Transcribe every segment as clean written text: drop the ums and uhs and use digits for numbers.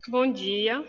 Bom dia.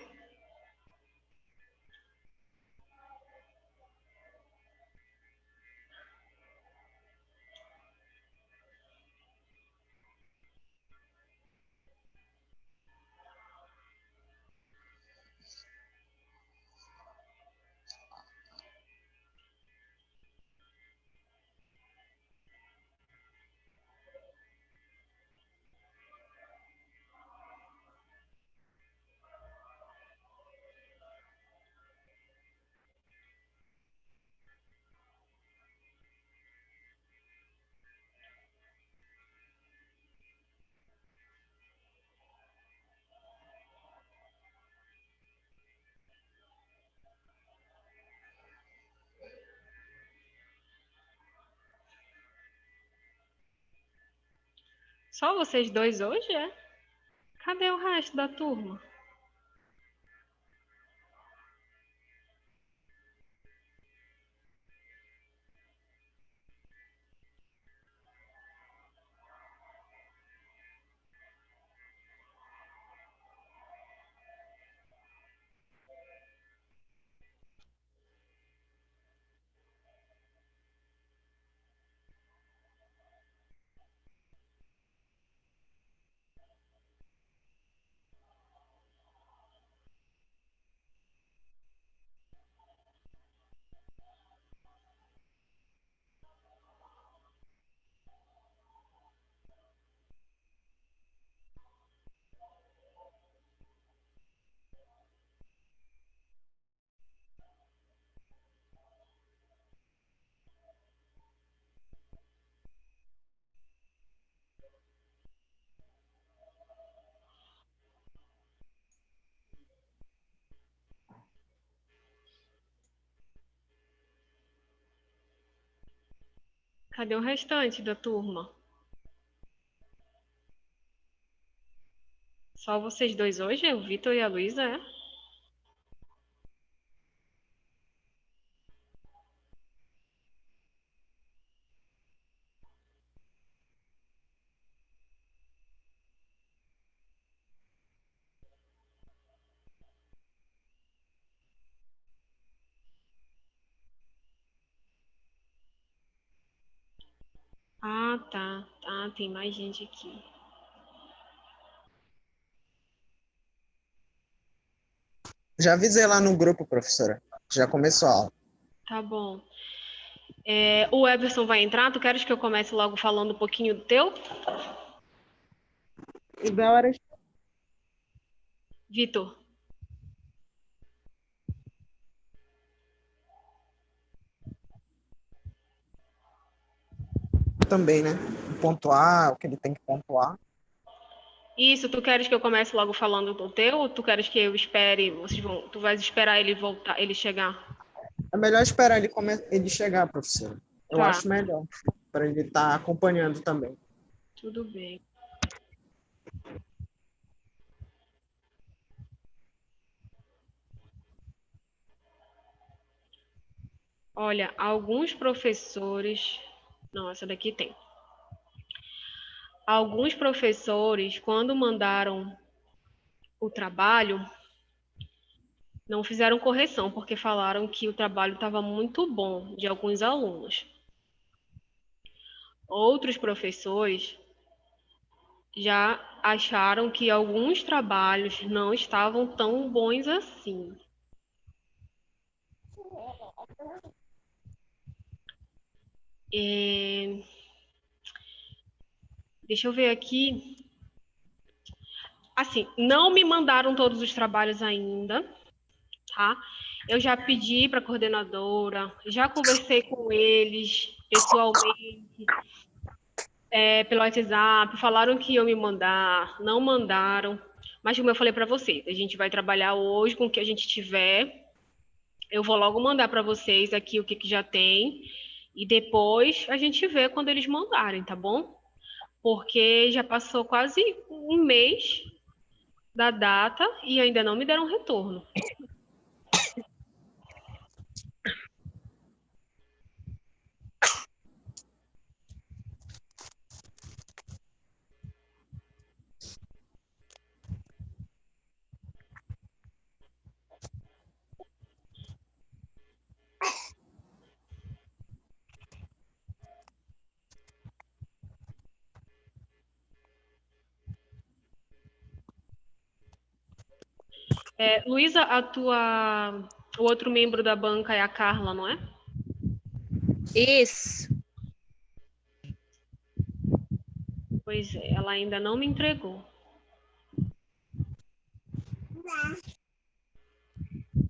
Só vocês dois hoje, é? Cadê o resto da turma? Cadê o restante da turma? Só vocês dois hoje? O Vitor e a Luísa, é? Ah, tá. Ah, tem mais gente aqui. Já avisei lá no grupo, professora. Já começou a aula. Tá bom. O Everson vai entrar? Tu queres que eu comece logo falando um pouquinho do teu? Igual era Vitor. também, né? Pontuar o que ele tem que pontuar. Isso, tu queres que eu comece logo falando do teu ou tu queres que eu espere, tu vais esperar ele voltar, ele chegar? É melhor esperar ele chegar, professora. Eu Tá, acho melhor, para ele estar acompanhando também. tudo bem. Olha, alguns professores. Não, essa daqui tem. Alguns professores, quando mandaram o trabalho, não fizeram correção, porque falaram que o trabalho estava muito bom de alguns alunos. Outros professores já acharam que alguns trabalhos não estavam tão bons assim. É, deixa eu ver aqui. Assim, não me mandaram todos os trabalhos ainda, tá? Eu já pedi para a coordenadora, já conversei com eles pessoalmente, pelo WhatsApp, falaram que iam me mandar, não mandaram. Mas como eu falei para vocês, a gente vai trabalhar hoje com o que a gente tiver. Eu vou logo mandar para vocês aqui o que, que já tem e depois a gente vê quando eles mandarem, tá bom? Porque já passou quase um mês da data e ainda não me deram retorno. Luísa, o outro membro da banca é a Carla, não é? Isso. Pois é, ela ainda não me entregou.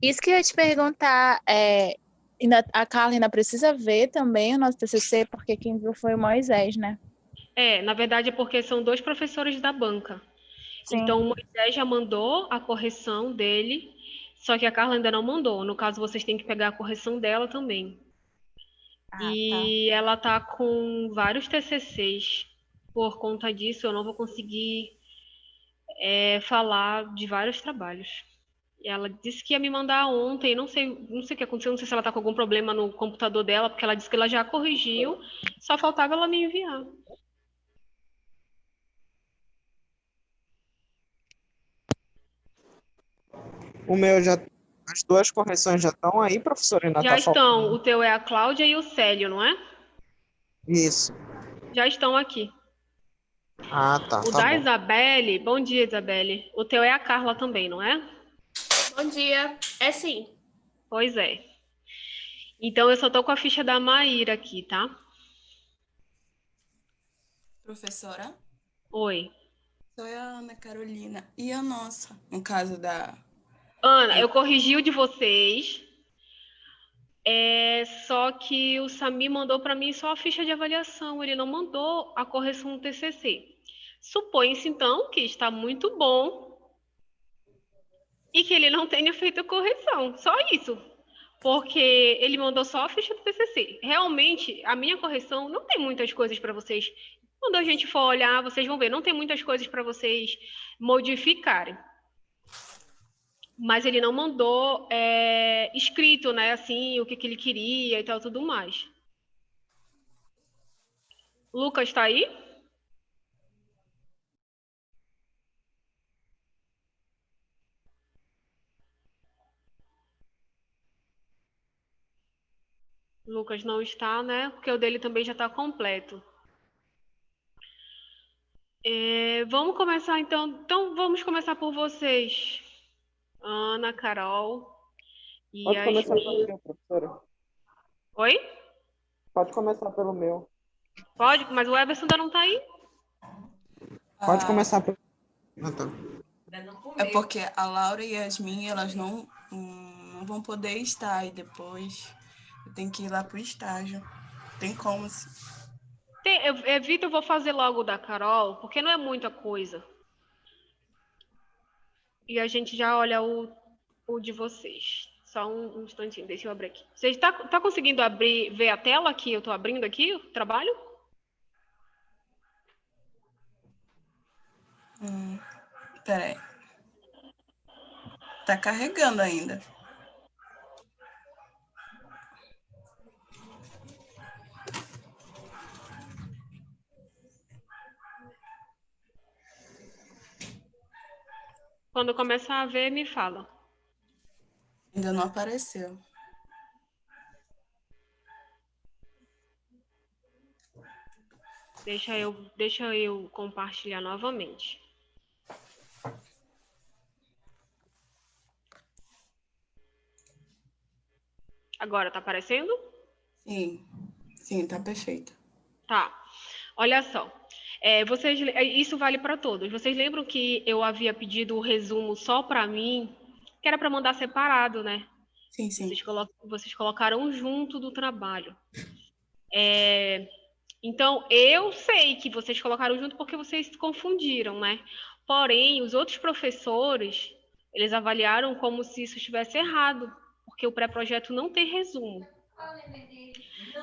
Isso que eu ia te perguntar, a Carla ainda precisa ver também o nosso TCC, porque quem viu foi o Moisés, né? Na verdade é porque são 2 professores da banca. Sim. Então, o Moisés já mandou a correção dele, só que a Carla ainda não mandou. No caso, vocês têm que pegar a correção dela também. Ah, tá. E ela tá com vários TCCs. Por conta disso, eu não vou conseguir falar de vários trabalhos. E ela disse que ia me mandar ontem, não sei o que aconteceu, não sei se ela tá com algum problema no computador dela, porque ela disse que ela já corrigiu, só faltava ela me enviar. O meu já. As duas correções já estão aí, professor, ainda Já tá estão, o faltando. teu é a Cláudia e o Célio, não é? Isso. Já estão aqui. Ah, O tá da bom. Isabelle, bom dia, Isabelle. O teu é a Carla também, não é? Bom dia. É sim. Pois é. Então eu só tô com a ficha da Maíra aqui, tá? Professora, Oi. sou a Ana Carolina. E a nossa, no caso da... Ana, eu corrigi o de vocês. Só que o Sami mandou para mim só a ficha de avaliação, ele não mandou a correção do TCC. Supõe-se, então, que está muito bom e que ele não tenha feito a correção. Só isso. Porque ele mandou só a ficha do TCC. Realmente, a minha correção não tem muitas coisas para vocês. Quando a gente for olhar, vocês vão ver, não tem muitas coisas para vocês modificarem. Mas ele não mandou escrito, né, assim, o que ele queria e tal, tudo mais. Lucas está aí? Lucas não está, né? Porque o dele também já está completo. Vamos começar então. Então vamos começar por vocês. Ana, Carol e Pode começar Yasmin. pelo meu, professora. Oi? Pode começar pelo meu. Pode, mas o Everson ainda não está aí. Pode começar pelo. Ah, tá. É porque a Laura e a Yasmin, elas não vão poder estar aí depois. Eu tenho que ir lá pro estágio. Tem como. Vitor, eu vou fazer logo o da Carol, porque não é muita coisa. E a gente já olha o de vocês. Só um instantinho, deixa eu abrir aqui. Você está conseguindo ver a tela que eu estou abrindo aqui, o trabalho? Peraí. Tá carregando ainda. Quando começar a ver, me fala. Ainda não apareceu. Deixa eu compartilhar novamente. Agora tá aparecendo? Sim, tá perfeito. Tá. Olha só. Isso vale para todos. Vocês lembram que eu havia pedido o resumo só para mim, que era para mandar separado, né? Sim. Vocês colocaram junto do trabalho. Então, eu sei que vocês colocaram junto porque vocês se confundiram, né? Porém, os outros professores, eles avaliaram como se isso estivesse errado, porque o pré-projeto não tem resumo.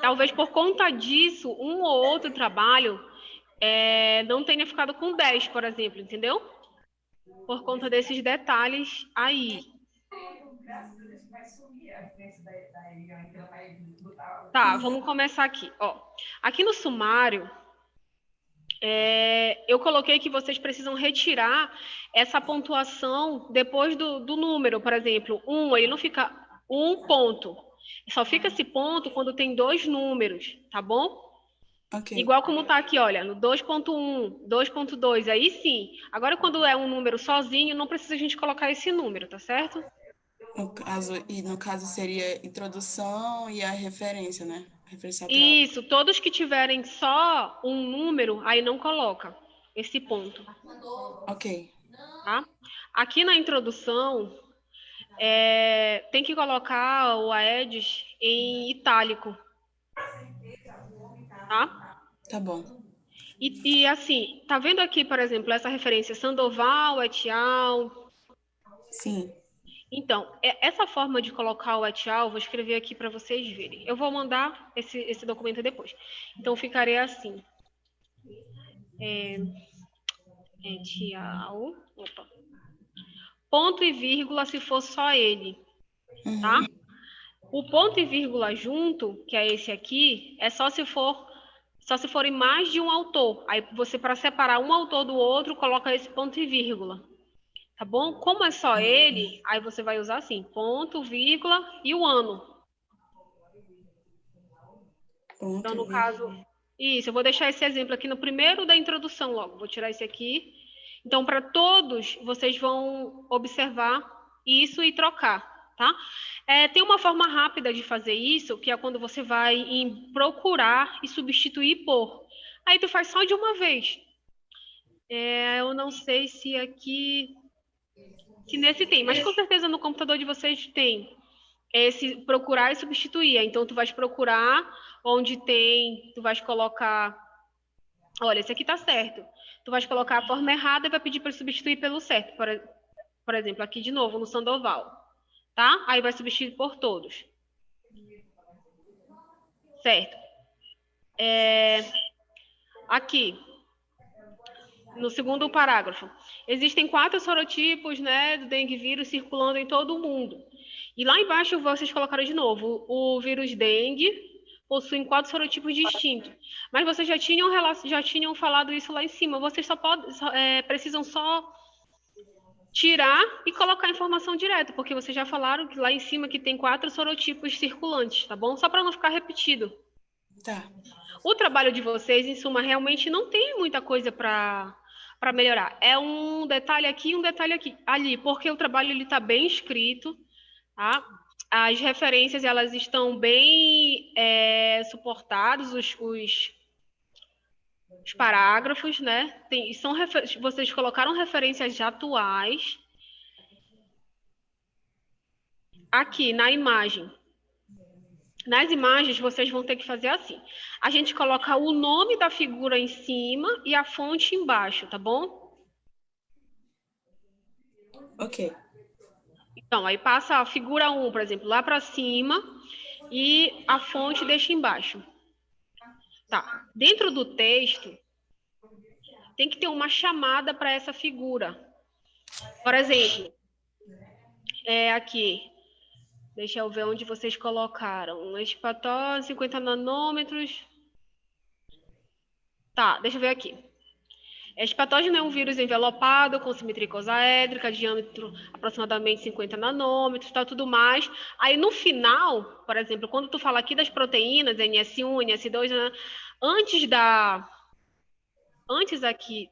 Talvez por conta disso, um ou outro trabalho não tenha ficado com 10, por exemplo, entendeu? Por conta desses detalhes aí. Tá, vamos começar aqui. Ó, aqui no sumário, eu coloquei que vocês precisam retirar essa pontuação depois do número, por exemplo, 1, ele não fica 1 ponto. Só fica esse ponto quando tem 2 números, tá bom? Ok. Igual como tá aqui, olha, no 2.1, 2.2, aí sim. Agora, quando é um número sozinho, não precisa a gente colocar esse número, tá certo? No caso seria introdução e a referência, né? Referência à teoria. Isso, todos que tiverem só um número, aí não coloca esse ponto, Ok. tá? Aqui na introdução, tem que colocar o Aedes em itálico, tá? Tá bom. E assim, tá vendo aqui, por exemplo, essa referência Sandoval, et al. Sim. Então, essa forma de colocar o et al, vou escrever aqui para vocês verem. Eu vou mandar esse documento depois. Então, ficaria assim. Et al. Opa. Ponto e vírgula se for só ele, tá? Uhum. O ponto e vírgula junto, que é esse aqui, é só se forem mais de um autor. Aí você, para separar um autor do outro, coloca esse ponto e vírgula. Tá bom? Como é só ele, aí você vai usar assim, ponto, vírgula e o ano. Então, Ponto, no caso, vírgula. isso, eu vou deixar esse exemplo aqui no primeiro da introdução logo. Vou tirar esse aqui. Então, para todos, vocês vão observar isso e trocar, tá? Tem uma forma rápida de fazer isso, que é quando você vai em procurar e substituir por. Aí tu faz só de uma vez. Eu não sei se aqui, se nesse tem, mas com certeza no computador de vocês tem. Esse procurar e substituir. Então, tu vais procurar onde tem, tu vais colocar. Olha, esse aqui tá certo. Tu vais colocar a forma errada e vai pedir para substituir pelo certo. Por exemplo, aqui de novo, no Sandoval. Tá? Aí vai substituir por todos. Certo. Aqui, no segundo parágrafo. Existem 4 sorotipos, né, do dengue vírus circulando em todo o mundo. E lá embaixo vocês colocaram de novo. O vírus dengue possui 4 sorotipos distintos. Mas vocês já tinham falado isso lá em cima. Vocês precisam só tirar e colocar a informação direto, porque vocês já falaram que lá em cima que tem 4 sorotipos circulantes, tá bom? Só para não ficar repetido. Tá. O trabalho de vocês, em suma, realmente não tem muita coisa para melhorar. É um detalhe aqui e um detalhe aqui, ali, porque o trabalho está bem escrito, tá? As referências elas estão bem suportados, os parágrafos, né? Vocês colocaram referências atuais. Aqui, na imagem. Nas imagens, vocês vão ter que fazer assim. A gente coloca o nome da figura em cima e a fonte embaixo, tá bom? Ok. Então, aí passa a figura 1, por exemplo, lá para cima e a fonte deixa embaixo. Tá. Dentro do texto, tem que ter uma chamada para essa figura. Por exemplo, aqui. Deixa eu ver onde vocês colocaram. Espatose, 50 nanômetros. Tá, deixa eu ver aqui. Espatógeno é um vírus envelopado com simetria icosaédrica, diâmetro aproximadamente 50 nanômetros, tá tudo mais. Aí no final, por exemplo, quando tu fala aqui das proteínas, NS1, NS2, né, antes aqui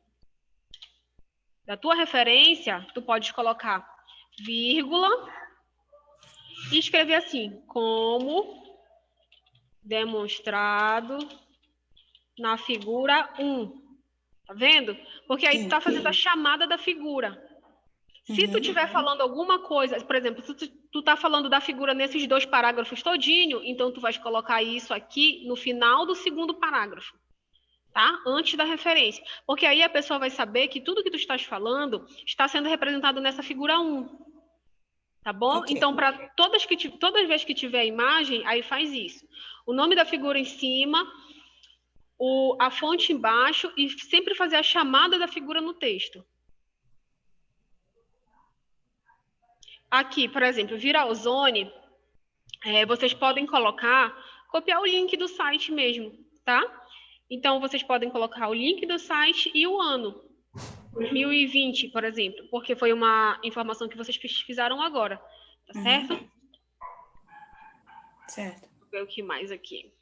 da tua referência, tu pode colocar vírgula e escrever assim, como demonstrado na figura 1. Tá vendo? Porque aí tu tá fazendo a chamada da figura. Se tu estiver falando alguma coisa, por exemplo, se tu tá falando da figura nesses 2 parágrafos todinho, então tu vais colocar isso aqui no final do segundo parágrafo, tá? Antes da referência. Porque aí a pessoa vai saber que tudo que tu estás falando está sendo representado nessa figura 1. Tá bom? Okay. Então, para todas as vezes que tiver imagem, aí faz isso. O nome da figura em cima, a fonte embaixo e sempre fazer a chamada da figura no texto. Aqui, por exemplo, Viralzone, vocês podem copiar o link do site mesmo, tá? Então, vocês podem colocar o link do site e o ano, 2020, por exemplo, porque foi uma informação que vocês pesquisaram agora, tá certo? Certo. Vou ver o que mais aqui.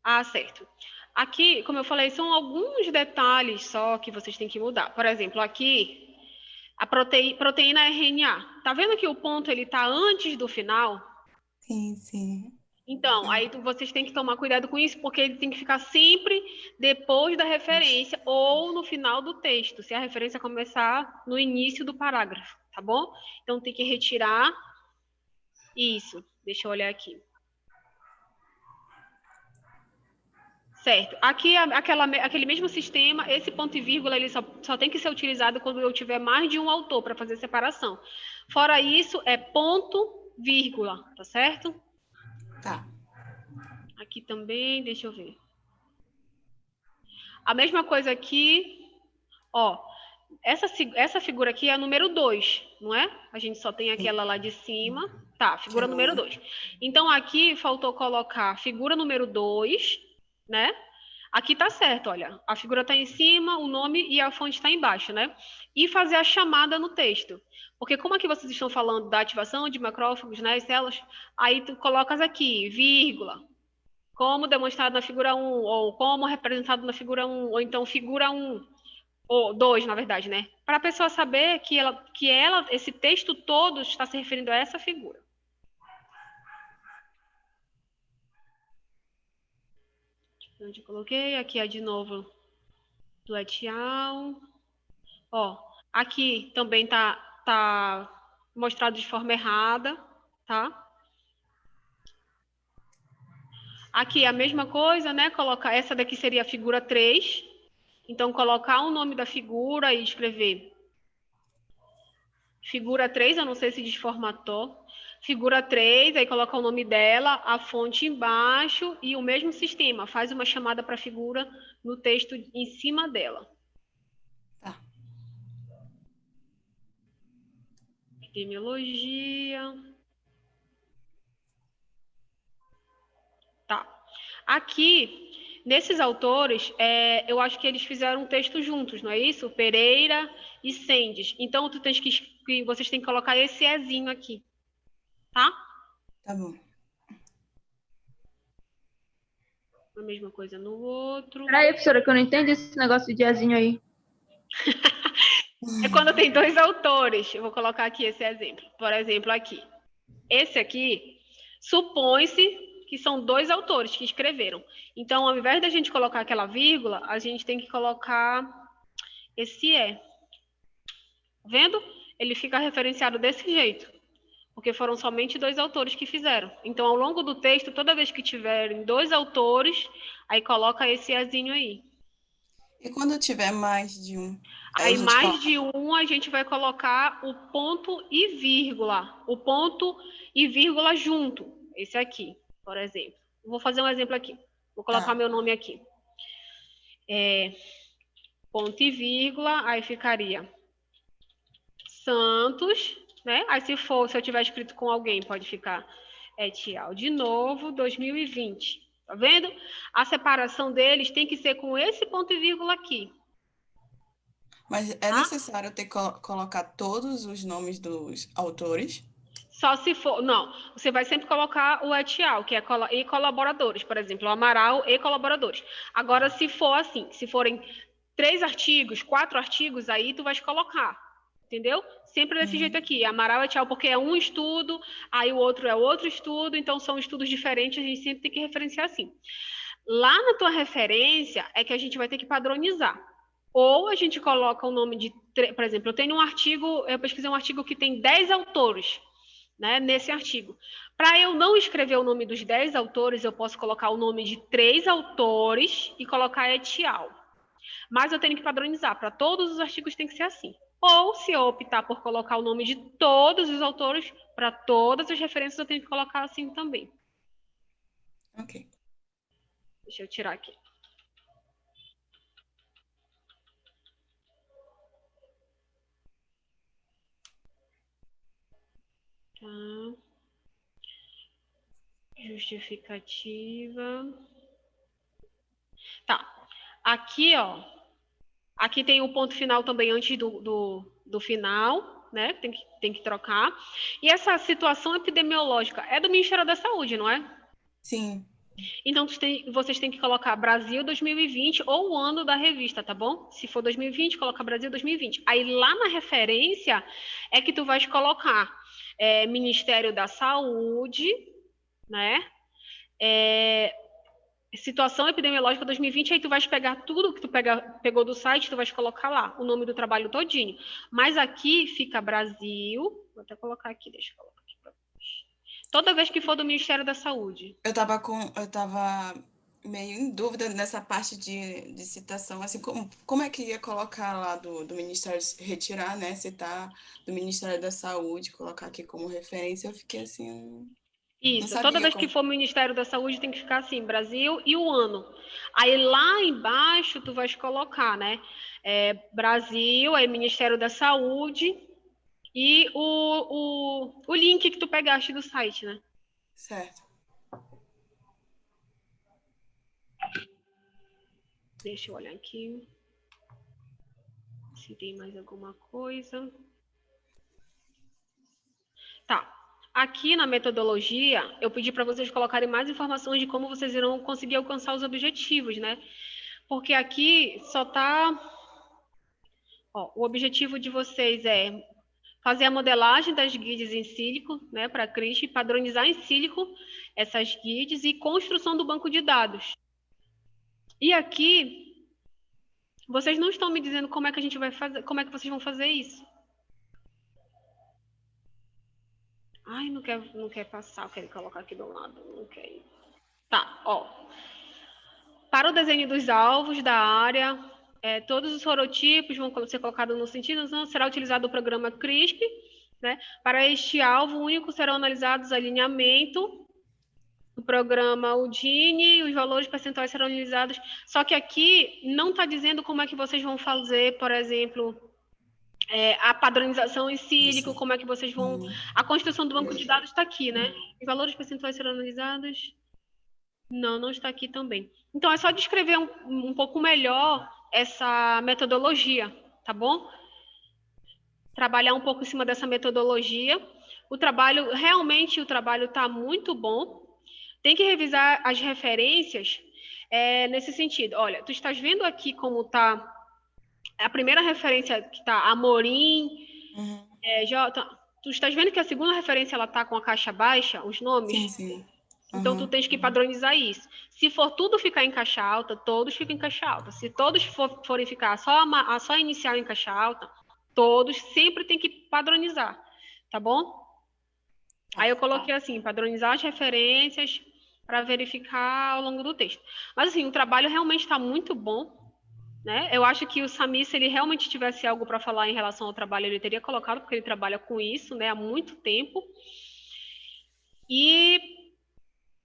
Ah, certo. Aqui, como eu falei, são alguns detalhes só que vocês têm que mudar. Por exemplo, aqui, a proteína RNA. Tá vendo que o ponto ele tá antes do final? Sim, sim. Então, aí vocês têm que tomar cuidado com isso, porque ele tem que ficar sempre depois da referência ou no final do texto, se a referência começar no início do parágrafo, tá bom? Então, tem que retirar isso. Deixa eu olhar aqui. Certo. Aqui, aquele mesmo sistema, esse ponto e vírgula, ele só tem que ser utilizado quando eu tiver mais de um autor para fazer separação. Fora isso, é ponto, vírgula, tá certo? Tá. Aqui também, deixa eu ver. A mesma coisa aqui, ó. Essa figura aqui é a número 2, não é? A gente só tem aquela lá de cima. Tá, figura número 2. Então, aqui faltou colocar figura número 2, né? Aqui tá certo, olha. A figura tá em cima, o nome e a fonte tá embaixo, né? E fazer a chamada no texto. Porque como aqui vocês estão falando da ativação de macrófagos, né, as células, aí tu colocas aqui, vírgula, como demonstrado na figura 1, ou como representado na figura 1, ou então figura 1, ou 2, na verdade, né? Para a pessoa saber que esse texto todo está se referindo a essa figura. Onde eu coloquei, aqui é de novo do etial. Ó, aqui também tá mostrado de forma errada, tá? Aqui a mesma coisa, né? Colocar, essa daqui seria a figura 3. Então, colocar o nome da figura e escrever figura 3, eu não sei se desformatou. Figura 3, aí coloca o nome dela, a fonte embaixo e o mesmo sistema. Faz uma chamada para a figura no texto em cima dela. Tá. Epidemiologia. Tá. Aqui, nesses autores, eu acho que eles fizeram um texto juntos, não é isso? Pereira e Sendes. Então, vocês têm que colocar esse ezinho aqui, tá? Tá bom. A mesma coisa no outro. Peraí, professora, que eu não entendi esse negócio de diazinho aí. É quando tem dois autores. Eu vou colocar aqui esse exemplo. Por exemplo, aqui. Esse aqui, supõe-se que são dois autores que escreveram. Então, ao invés da gente colocar aquela vírgula, a gente tem que colocar esse E. Vendo? Ele fica referenciado desse jeito. Porque foram somente dois autores que fizeram. Então, ao longo do texto, toda vez que tiverem dois autores, aí coloca esse Ezinho aí. E quando tiver mais de um? Aí, mais de um, a gente vai colocar o ponto e vírgula. O ponto e vírgula junto. Esse aqui, por exemplo. Vou fazer um exemplo aqui. Vou colocar meu nome aqui. Ponto e vírgula, aí ficaria Santos, né? Aí se eu tiver escrito com alguém, pode ficar etial de novo, 2020. Tá vendo? A separação deles tem que ser com esse ponto e vírgula aqui. Mas é necessário ter que colocar todos os nomes dos autores? Só se for... Não, você vai sempre colocar o etial, que é e colaboradores. Por exemplo, o Amaral e colaboradores. Agora, se for assim, se forem 3 artigos, 4 artigos, aí tu vais colocar. Entendeu? Sempre desse jeito aqui. Amaral etial, porque é um estudo, aí o outro é outro estudo, então são estudos diferentes, a gente sempre tem que referenciar assim. Lá na tua referência é que a gente vai ter que padronizar. Ou a gente coloca o nome de... Por exemplo, eu pesquisei um artigo que tem 10 autores, né, nesse artigo. Para eu não escrever o nome dos 10 autores, eu posso colocar o nome de 3 autores e colocar etial. Mas eu tenho que padronizar. Para todos os artigos tem que ser assim. Ou, se eu optar por colocar o nome de todos os autores, para todas as referências eu tenho que colocar assim também. Ok. Deixa eu tirar aqui. Tá. Justificativa. Tá. Aqui, ó. Aqui tem o ponto final também antes do final, né? Tem que trocar. E essa situação epidemiológica é do Ministério da Saúde, não é? Sim. Então, vocês têm que colocar Brasil 2020 ou o ano da revista, tá bom? Se for 2020, coloca Brasil 2020. Aí, lá na referência, é que tu vais colocar Ministério da Saúde, né? Situação epidemiológica 2020, aí tu vais pegar tudo que tu pegou do site, tu vais colocar lá, o nome do trabalho todinho. Mas aqui fica Brasil, vou até colocar aqui, deixa eu colocar aqui pra vocês. Toda vez que for do Ministério da Saúde. Eu tava meio em dúvida nessa parte de citação, assim, como é que ia colocar lá do Ministério, retirar, né, citar do Ministério da Saúde, colocar aqui como referência, eu fiquei assim, não Isso, toda sabia vez que como. for Ministério da Saúde tem que ficar assim, Brasil e o ano. Aí lá embaixo tu vais colocar, né, Brasil, aí Ministério da Saúde e o link que tu pegaste do site, né? Certo. Deixa eu olhar aqui se tem mais alguma coisa. Tá. Aqui na metodologia, eu pedi para vocês colocarem mais informações de como vocês irão conseguir alcançar os objetivos, né? Porque aqui só tá... Ó, o objetivo de vocês é fazer a modelagem das guides em sílico, né, para a CRISP, padronizar em sílico essas guides e construção do banco de dados. E aqui, vocês não estão me dizendo como é que a gente vai fazer, como é que vocês vão fazer isso. Ai, não quer passar, eu quero colocar aqui do lado, não quer ir. Tá, ó. Para o desenho dos alvos da área, todos os sorotipos vão ser colocados no sentido, não será utilizado o programa CRISP, né? Para este alvo único serão analisados alinhamento, o programa Udine, os valores percentuais serão analisados. Só que aqui não está dizendo como é que vocês vão fazer, por exemplo, a padronização em sílico, como é que vocês vão... A construção do banco de dados está aqui, né? Os valores percentuais serão analisados... Não está aqui também. Então, é só descrever um pouco melhor essa metodologia, tá bom? Trabalhar um pouco em cima dessa metodologia. Realmente o trabalho está muito bom. Tem que revisar as referências nesse sentido. Olha, tu estás vendo aqui como está a primeira referência que está Amorim, tu estás vendo que a segunda referência ela está com a caixa baixa, os nomes? Sim, sim. Então, tu tens que padronizar isso. Se for tudo ficar em caixa alta, todos ficam em caixa alta. Se todos forem ficar só inicial em caixa alta, todos sempre tem que padronizar, tá bom? Aí eu coloquei assim, padronizar as referências para verificar ao longo do texto. Mas assim, o trabalho realmente está muito bom, né? Eu acho que o Samir, se ele realmente tivesse algo para falar em relação ao trabalho, ele teria colocado, porque ele trabalha com isso, né, há muito tempo. E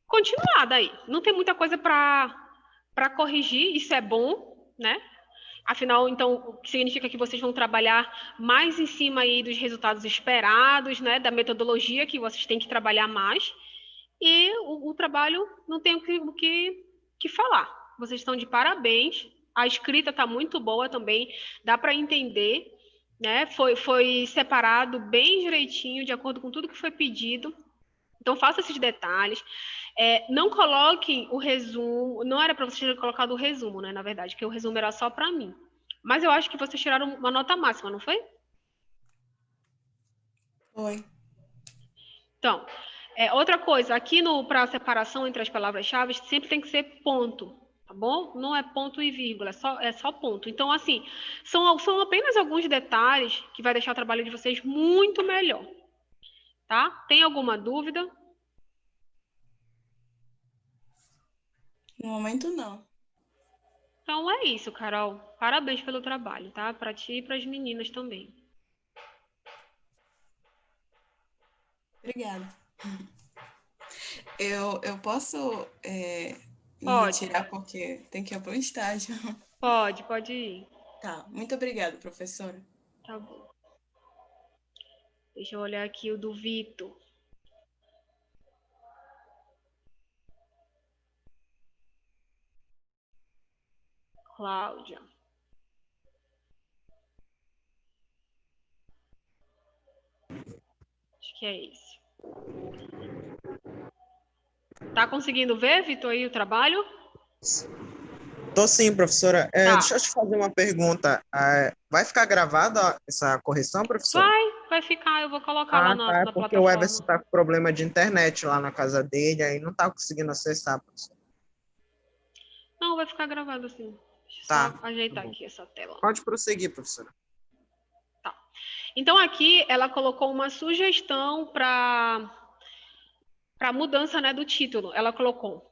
continuar daí. Não tem muita coisa para corrigir, isso é bom, né? Afinal, então, o que significa que vocês vão trabalhar mais em cima aí dos resultados esperados, né? Da metodologia que vocês têm que trabalhar mais. E o trabalho não tem o que falar. Vocês estão de parabéns. A escrita está muito boa também, dá para entender, né? Foi separado bem direitinho, de acordo com tudo que foi pedido. Então, faça esses detalhes. Não coloquem o resumo. Não era para vocês terem colocado o resumo, né? Na verdade, porque o resumo era só para mim. Mas eu acho que vocês tiraram uma nota máxima, não foi? Foi. Então, outra coisa, aqui para a separação entre as palavras-chave, sempre tem que ser ponto, tá bom? Não é ponto e vírgula, é só ponto. Então, assim, são apenas alguns detalhes que vai deixar o trabalho de vocês muito melhor, tá? Tem alguma dúvida? No momento, não. Então é isso, Carol. Parabéns pelo trabalho, tá? Para ti e para as meninas também. Obrigada. Eu posso me Pode. retirar porque tem que ir para o estágio. Pode ir. Tá, muito obrigada, professora. Tá bom. Deixa eu olhar aqui o do Vitor. Cláudia. Acho que é esse. Tá conseguindo ver, Vitor, aí o trabalho? Tô sim, professora. Tá. Deixa eu te fazer uma pergunta. Vai ficar gravada essa correção, professora? Vai ficar, eu vou colocar lá Tá, é na porque o Everson plataforma. tá com problema de internet lá na casa dele, aí não tá conseguindo acessar, professora. Não, vai ficar gravado assim. Deixa eu Tá, só ajeitar tá bom. aqui essa tela. Pode prosseguir, professora. Então, aqui ela colocou uma sugestão para mudança, né, do título. Ela colocou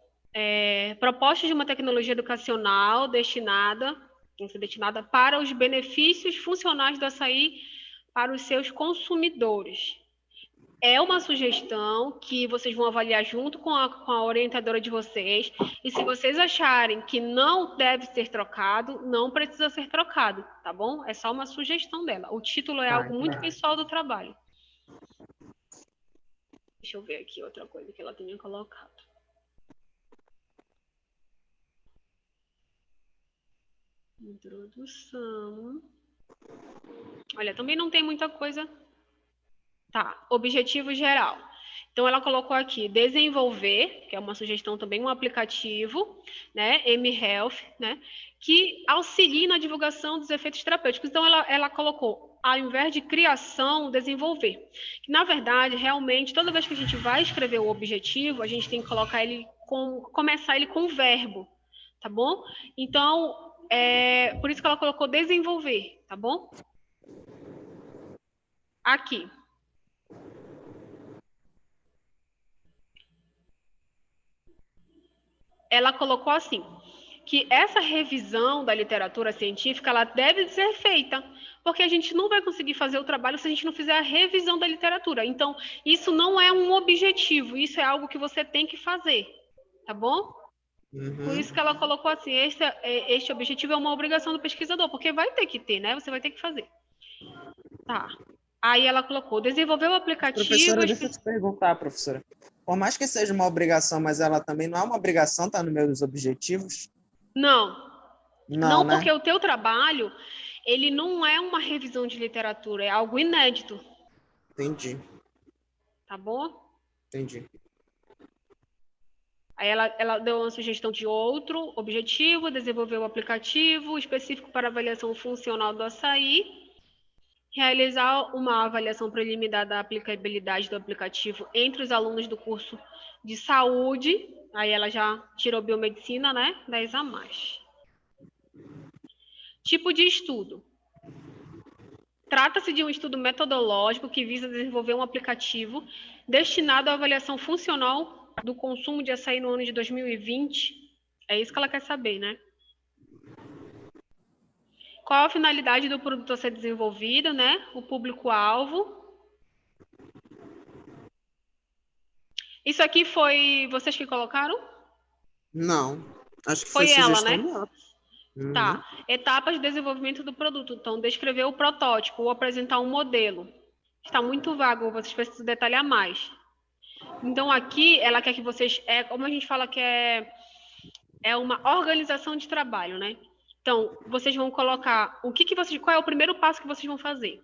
proposta de uma tecnologia educacional destinada para os benefícios funcionais do açaí para os seus consumidores. É uma sugestão que vocês vão avaliar junto com a orientadora de vocês. E se vocês acharem que não deve ser trocado, não precisa ser trocado, tá bom? É só uma sugestão dela. O título é algo muito pessoal do trabalho. Deixa eu ver aqui outra coisa que ela tinha colocado. Introdução. Olha, também não tem muita coisa. Tá, objetivo geral. Então, ela colocou aqui, desenvolver, que é uma sugestão também, um aplicativo, né, mHealth, né, que auxilie na divulgação dos efeitos terapêuticos. Então, ela colocou, ao invés de criação, desenvolver. Que, na verdade, realmente, toda vez que a gente vai escrever o objetivo, a gente tem que colocar ele começar ele com o verbo, tá bom? Então, por isso que ela colocou desenvolver, tá bom? Aqui. Ela colocou assim, que essa revisão da literatura científica, ela deve ser feita, porque a gente não vai conseguir fazer o trabalho se a gente não fizer a revisão da literatura. Então, isso não é um objetivo, isso é algo que você tem que fazer, tá bom? Por isso que ela colocou assim, este objetivo é uma obrigação do pesquisador, porque vai ter que ter, né? Você vai ter que fazer. Tá. Aí ela colocou, desenvolver o aplicativo... Professora, deixa eu te perguntar, professora. Por mais que seja uma obrigação, mas ela também não é uma obrigação, tá no meio dos objetivos? Não, né? porque o teu trabalho, ele não é uma revisão de literatura, é algo inédito. Entendi. Tá bom? Entendi. Aí ela deu uma sugestão de outro objetivo, desenvolver um aplicativo específico para avaliação funcional do açaí, realizar uma avaliação preliminar da aplicabilidade do aplicativo entre os alunos do curso de saúde, aí ela já tirou biomedicina, né? 10 a mais. Tipo de estudo. Trata-se de um estudo metodológico que visa desenvolver um aplicativo destinado à avaliação funcional do consumo de açaí no ano de 2020. É isso que ela quer saber, né? Qual a finalidade do produto a ser desenvolvido, né? O público-alvo. Isso aqui foi vocês que colocaram? Não. Acho que Foi ela, né? dela. Tá. Etapas de desenvolvimento do produto. Então, descrever o protótipo ou apresentar um modelo. Está muito vago, vocês precisam detalhar mais. Então, aqui, ela quer que vocês... como a gente fala que é uma organização de trabalho, né? Então, vocês vão colocar qual é o primeiro passo que vocês vão fazer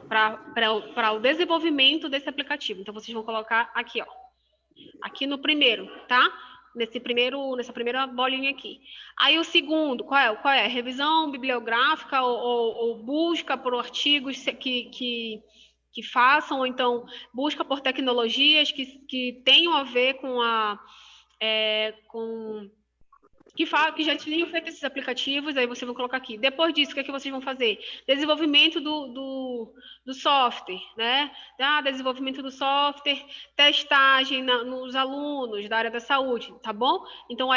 para o desenvolvimento desse aplicativo. Então, vocês vão colocar aqui, ó. Aqui no primeiro, tá? Nessa primeira bolinha aqui. Aí o segundo, qual é? Revisão bibliográfica ou busca por artigos que façam, ou então busca por tecnologias que tenham a ver com que já tinham feito esses aplicativos, aí vocês vão colocar aqui. Depois disso, o que é que vocês vão fazer? Desenvolvimento do software, né? Desenvolvimento do software, testagem nos alunos da área da saúde, tá bom? Então,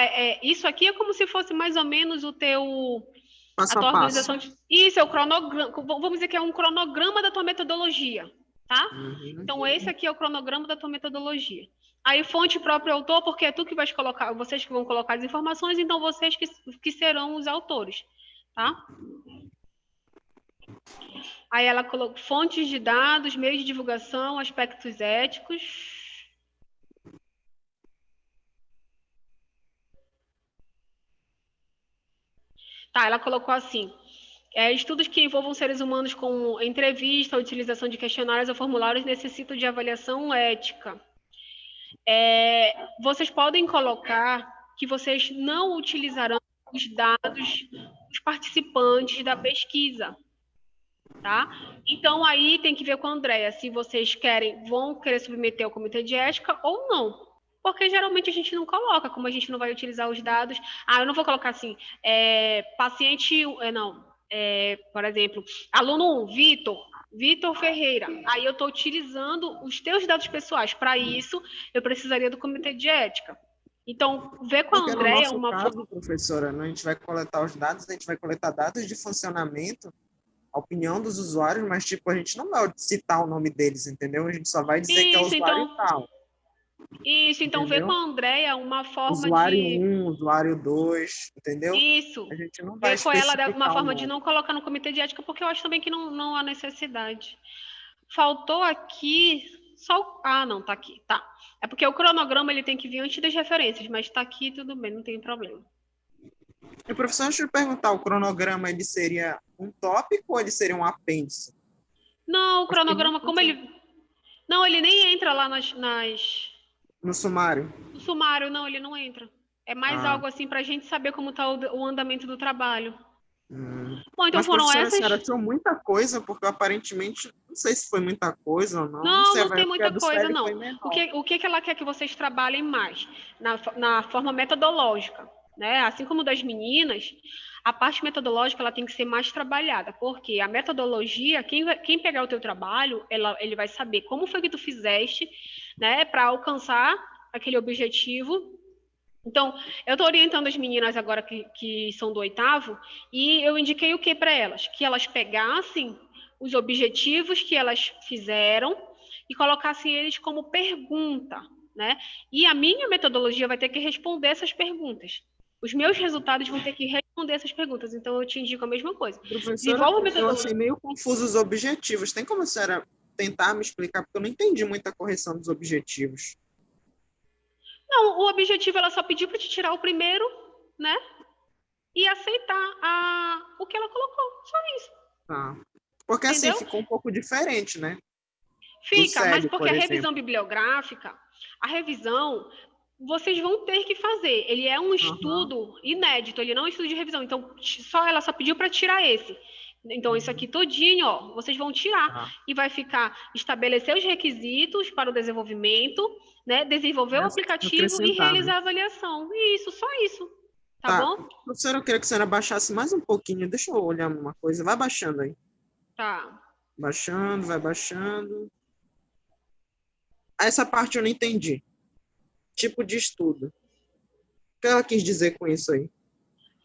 isso aqui é como se fosse mais ou menos a tua organização. Isso é o cronograma, vamos dizer que é um cronograma da tua metodologia, tá? Então, esse aqui é o cronograma da tua metodologia. Aí, fonte próprio autor, porque é tu que vais colocar, vocês que vão colocar as informações, então vocês que serão os autores, tá? Aí ela colocou fontes de dados, meios de divulgação, aspectos éticos. Tá, ela colocou assim, estudos que envolvam seres humanos com entrevista, utilização de questionários ou formulários necessitam de avaliação ética. vocês podem colocar que vocês não utilizarão os dados dos participantes da pesquisa, tá? Então, aí tem que ver com a Andrea se vocês vão querer submeter ao comitê de ética ou não. Porque geralmente a gente não coloca, como a gente não vai utilizar os dados. Eu não vou colocar assim, paciente, por exemplo, aluno 1, Vitor Ferreira. Aí eu estou utilizando os teus dados pessoais. Para isso, eu precisaria do comitê de ética. Então, ver com a Porque Andrea no nosso caso, professora, a gente vai coletar os dados, a gente vai coletar dados de funcionamento, a opinião dos usuários, mas tipo, a gente não vai citar o nome deles, entendeu? A gente só vai dizer que é usuário tal. Isso, então ver com a Andrea uma forma usuário de... 1, usuário 2, entendeu? Isso. A gente não vai ver com ela especificar uma forma o de nome. não colocar no comitê de ética, porque eu acho também que não há necessidade. Faltou aqui só... não, tá aqui, tá. É porque o cronograma ele tem que vir antes das referências, mas tá aqui, tudo bem, não tem problema. E, professor, deixa eu perguntar, o cronograma ele seria um tópico ou ele seria um apêndice? Não, o cronograma, como ele... Não, ele nem entra lá No sumário? No sumário, não, ele não entra. É mais algo assim para a gente saber como está o andamento do trabalho. Bom, então Mas, foram essas... a senhora achou muita coisa, porque aparentemente, não sei se foi muita coisa ou não. Não tem muita coisa, não. O que ela quer que vocês trabalhem mais? Na forma metodológica, né? Assim como das meninas, a parte metodológica ela tem que ser mais trabalhada, porque a metodologia, quem pegar o teu trabalho, ele vai saber como foi que tu fizeste, né, para alcançar aquele objetivo. Então, eu estou orientando as meninas agora que são do 8º, e eu indiquei o que para elas? Que elas pegassem os objetivos que elas fizeram e colocassem eles como pergunta, né? E a minha metodologia vai ter que responder essas perguntas. Os meus resultados vão ter que responder essas perguntas. Então, eu te indico a mesma coisa. Professora, eu achei meio confuso os objetivos. Tem como a senhora tentar me explicar? Porque eu não entendi muito a correção dos objetivos. Não, o objetivo ela só pediu para te tirar o primeiro, né? E aceitar o que ela colocou. Só isso. Tá. Porque Entendeu? assim, ficou um pouco diferente, né? Fica, SED, mas porque por a revisão bibliográfica, a revisão, vocês vão ter que fazer. Ele é um estudo inédito, ele não é um estudo de revisão. Então, ela só pediu para tirar esse. Então, isso aqui todinho, ó, vocês vão tirar. E vai ficar estabelecer os requisitos para o desenvolvimento, né? Desenvolver o aplicativo e realizar a avaliação. Isso, só isso. Tá bom? Professora, eu queria que a senhora baixasse mais um pouquinho. Deixa eu olhar uma coisa. Vai baixando aí. Tá. Baixando, vai baixando. Essa parte eu não entendi. Tipo de estudo. O que ela quis dizer com isso aí?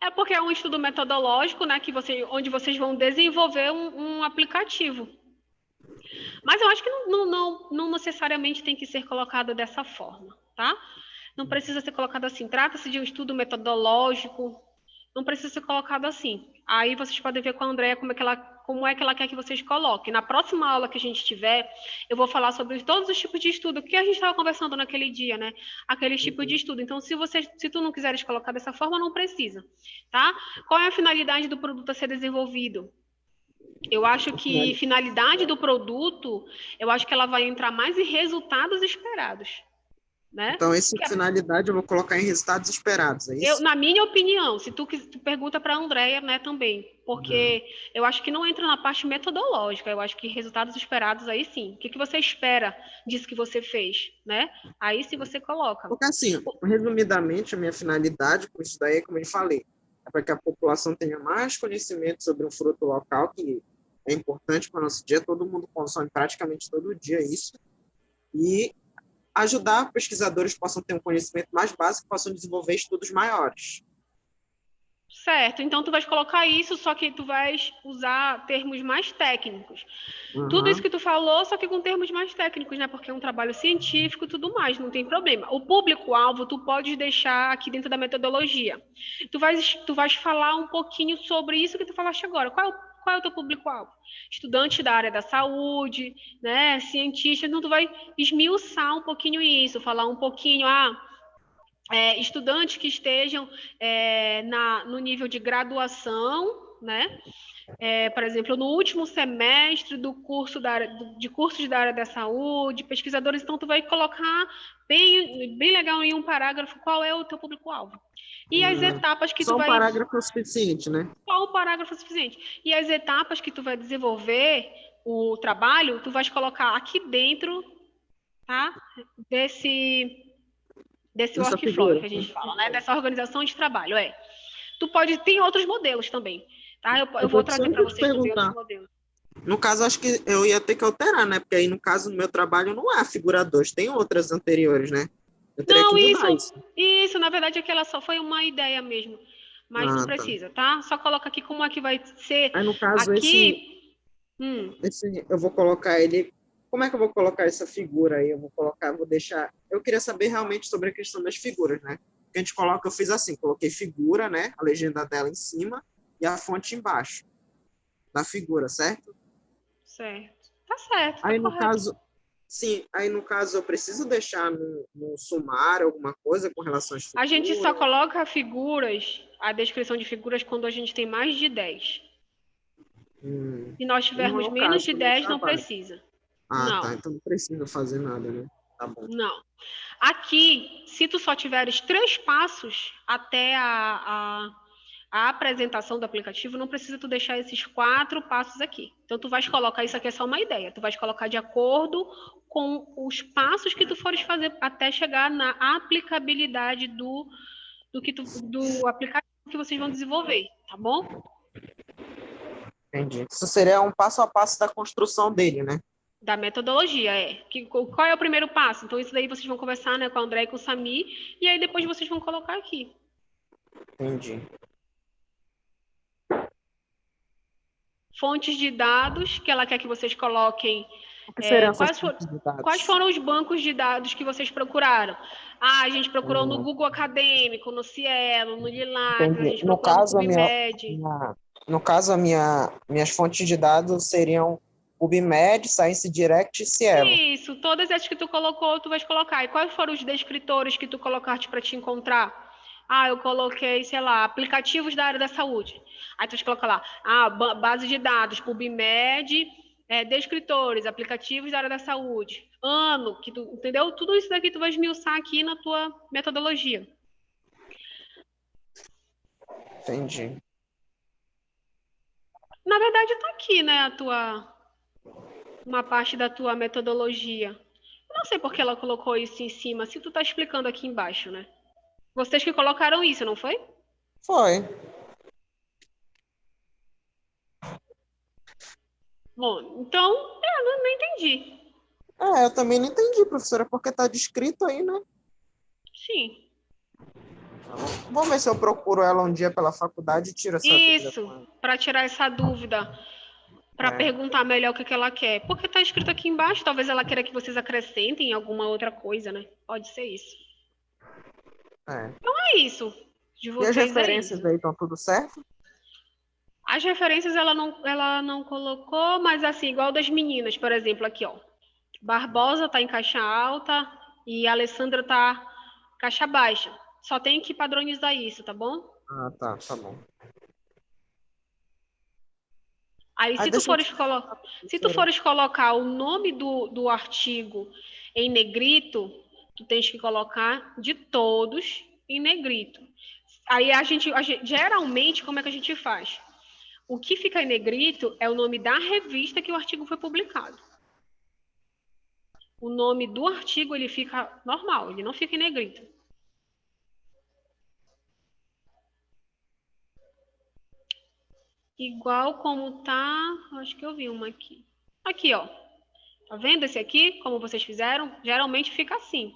É porque é um estudo metodológico, né, onde vocês vão desenvolver um aplicativo. Mas eu acho que não necessariamente tem que ser colocado dessa forma, tá? Não precisa ser colocado assim. Trata-se de um estudo metodológico, não precisa ser colocado assim. Aí vocês podem ver com a Andrea como é que ela quer que vocês coloquem. Na próxima aula que a gente tiver, eu vou falar sobre todos os tipos de estudo, que a gente estava conversando naquele dia, né? Aqueles tipos de estudo. Então, se tu não quiseres colocar dessa forma, não precisa, tá? Qual é a finalidade do produto a ser desenvolvido? Eu acho que finalidade do produto, eu acho que ela vai entrar mais em resultados esperados. Né? Então, essa finalidade eu vou colocar em resultados esperados, é isso? Na minha opinião, se tu pergunta para a Andrea, né, também, porque eu acho que não entra na parte metodológica, eu acho que resultados esperados aí sim. O que você espera disso que você fez, né? Aí sim você coloca. Porque assim, resumidamente, a minha finalidade com isso daí, como eu falei, é para que a população tenha mais conhecimento sobre um fruto local, que é importante para o nosso dia, todo mundo consome praticamente todo dia isso, e ajudar pesquisadores que possam ter um conhecimento mais básico, que possam desenvolver estudos maiores. Certo, então tu vais colocar isso, só que tu vais usar termos mais técnicos. Tudo isso que tu falou, só que com termos mais técnicos, né? Porque é um trabalho científico e tudo mais, não tem problema. O público-alvo tu podes deixar aqui dentro da metodologia. Tu vais falar um pouquinho sobre isso que tu falaste agora. Qual é o teu público-alvo? Estudante da área da saúde, né? Cientista, então tu vai esmiuçar um pouquinho isso, falar um pouquinho, estudantes que estejam no nível de graduação, né? Por exemplo, no último semestre do curso de cursos da área da saúde, pesquisadores, então tu vai colocar bem legal em um parágrafo qual é o teu público-alvo. E as etapas que Só tu um vai... parágrafo é o suficiente, né? Só um parágrafo é suficiente. E as etapas que tu vai desenvolver o trabalho, tu vais colocar aqui dentro, tá? Desse Essa workflow figura. que a gente fala, né? Dessa organização de trabalho, Tu pode... Tem outros modelos também, tá? Eu vou trazer para vocês também outros modelos. No caso, acho que eu ia ter que alterar, né? Porque aí, no caso, no meu trabalho, não há figura 2, tem outras anteriores, né? Eu teria que mudar isso, na verdade, aquela só foi uma ideia mesmo. Mas não precisa, tá? Só coloca aqui como é que vai ser. Aí, no caso, aqui... eu vou colocar ele... Como é que eu vou colocar essa figura aí? Vou deixar... Eu queria saber realmente sobre a questão das figuras, né? Que a gente coloca, eu fiz assim, coloquei figura, né? A legenda dela em cima e a fonte embaixo da figura, certo? Certo. Tá certo, tá aí, no correto. caso... Sim, aí no caso eu preciso deixar no sumário alguma coisa com relação às figuras? A gente só coloca a descrição de figuras quando a gente tem mais de 10. Se nós tivermos menos de 10, não precisa. Não. Tá, então não precisa fazer nada, né? Tá bom. Não. Aqui, se tu só tiveres 3 passos até a apresentação do aplicativo, não precisa tu deixar esses 4 passos aqui. Então, tu vais colocar, isso aqui é só uma ideia, tu vais colocar de acordo com os passos que tu fores fazer até chegar na aplicabilidade do aplicativo que vocês vão desenvolver, tá bom? Entendi. Isso seria um passo a passo da construção dele, né? Da metodologia, qual é o primeiro passo? Então, isso daí vocês vão conversar, né, com o André e com o Samir, e aí depois vocês vão colocar aqui. Entendi. Fontes de dados, que ela quer que vocês coloquem. Quais foram os bancos de dados que vocês procuraram? A gente procurou no Google Acadêmico, no Cielo, no Lilac, a gente procurou no PubMed. No caso, minhas fontes de dados seriam PubMed, Science Direct e Cielo. Isso, todas essas que tu colocou, tu vais colocar. E quais foram os descritores que tu colocaste para te encontrar? Eu coloquei, sei lá, aplicativos da área da saúde. Aí tu coloca lá, base de dados, PubMed, descritores, aplicativos da área da saúde. Ano, que tu, entendeu? Tudo isso daqui tu vai esmiuçar aqui na tua metodologia. Entendi. Na verdade, tá aqui, né, uma parte da tua metodologia. Eu não sei por que ela colocou isso em cima, se tu tá explicando aqui embaixo, né? Vocês que colocaram isso, não foi? Foi. Bom, então, eu não entendi. Eu também não entendi, professora, porque tá descrito aí, né? Sim. Vamos ver se eu procuro ela um dia pela faculdade e tiro essa dúvida. Isso, para tirar essa dúvida, para perguntar melhor o que ela quer. Porque tá escrito aqui embaixo, talvez ela queira que vocês acrescentem alguma outra coisa, né? Pode ser isso. Então é isso. De vocês, e as referências aí estão tudo certo? As referências ela não colocou, mas assim, igual das meninas, por exemplo, aqui, ó. Barbosa tá em caixa alta e a Alessandra tá caixa baixa. Só tem que padronizar isso, tá bom? Tá bom. Aí, se tu fores colocar o nome do artigo em negrito, tu tens que colocar de todos em negrito. Aí a gente geralmente, como é que a gente faz? O que fica em negrito é o nome da revista que o artigo foi publicado. O nome do artigo, ele fica normal, ele não fica em negrito. Igual como tá, acho que eu vi uma aqui. Aqui, ó. Tá vendo esse aqui, como vocês fizeram? Geralmente fica assim.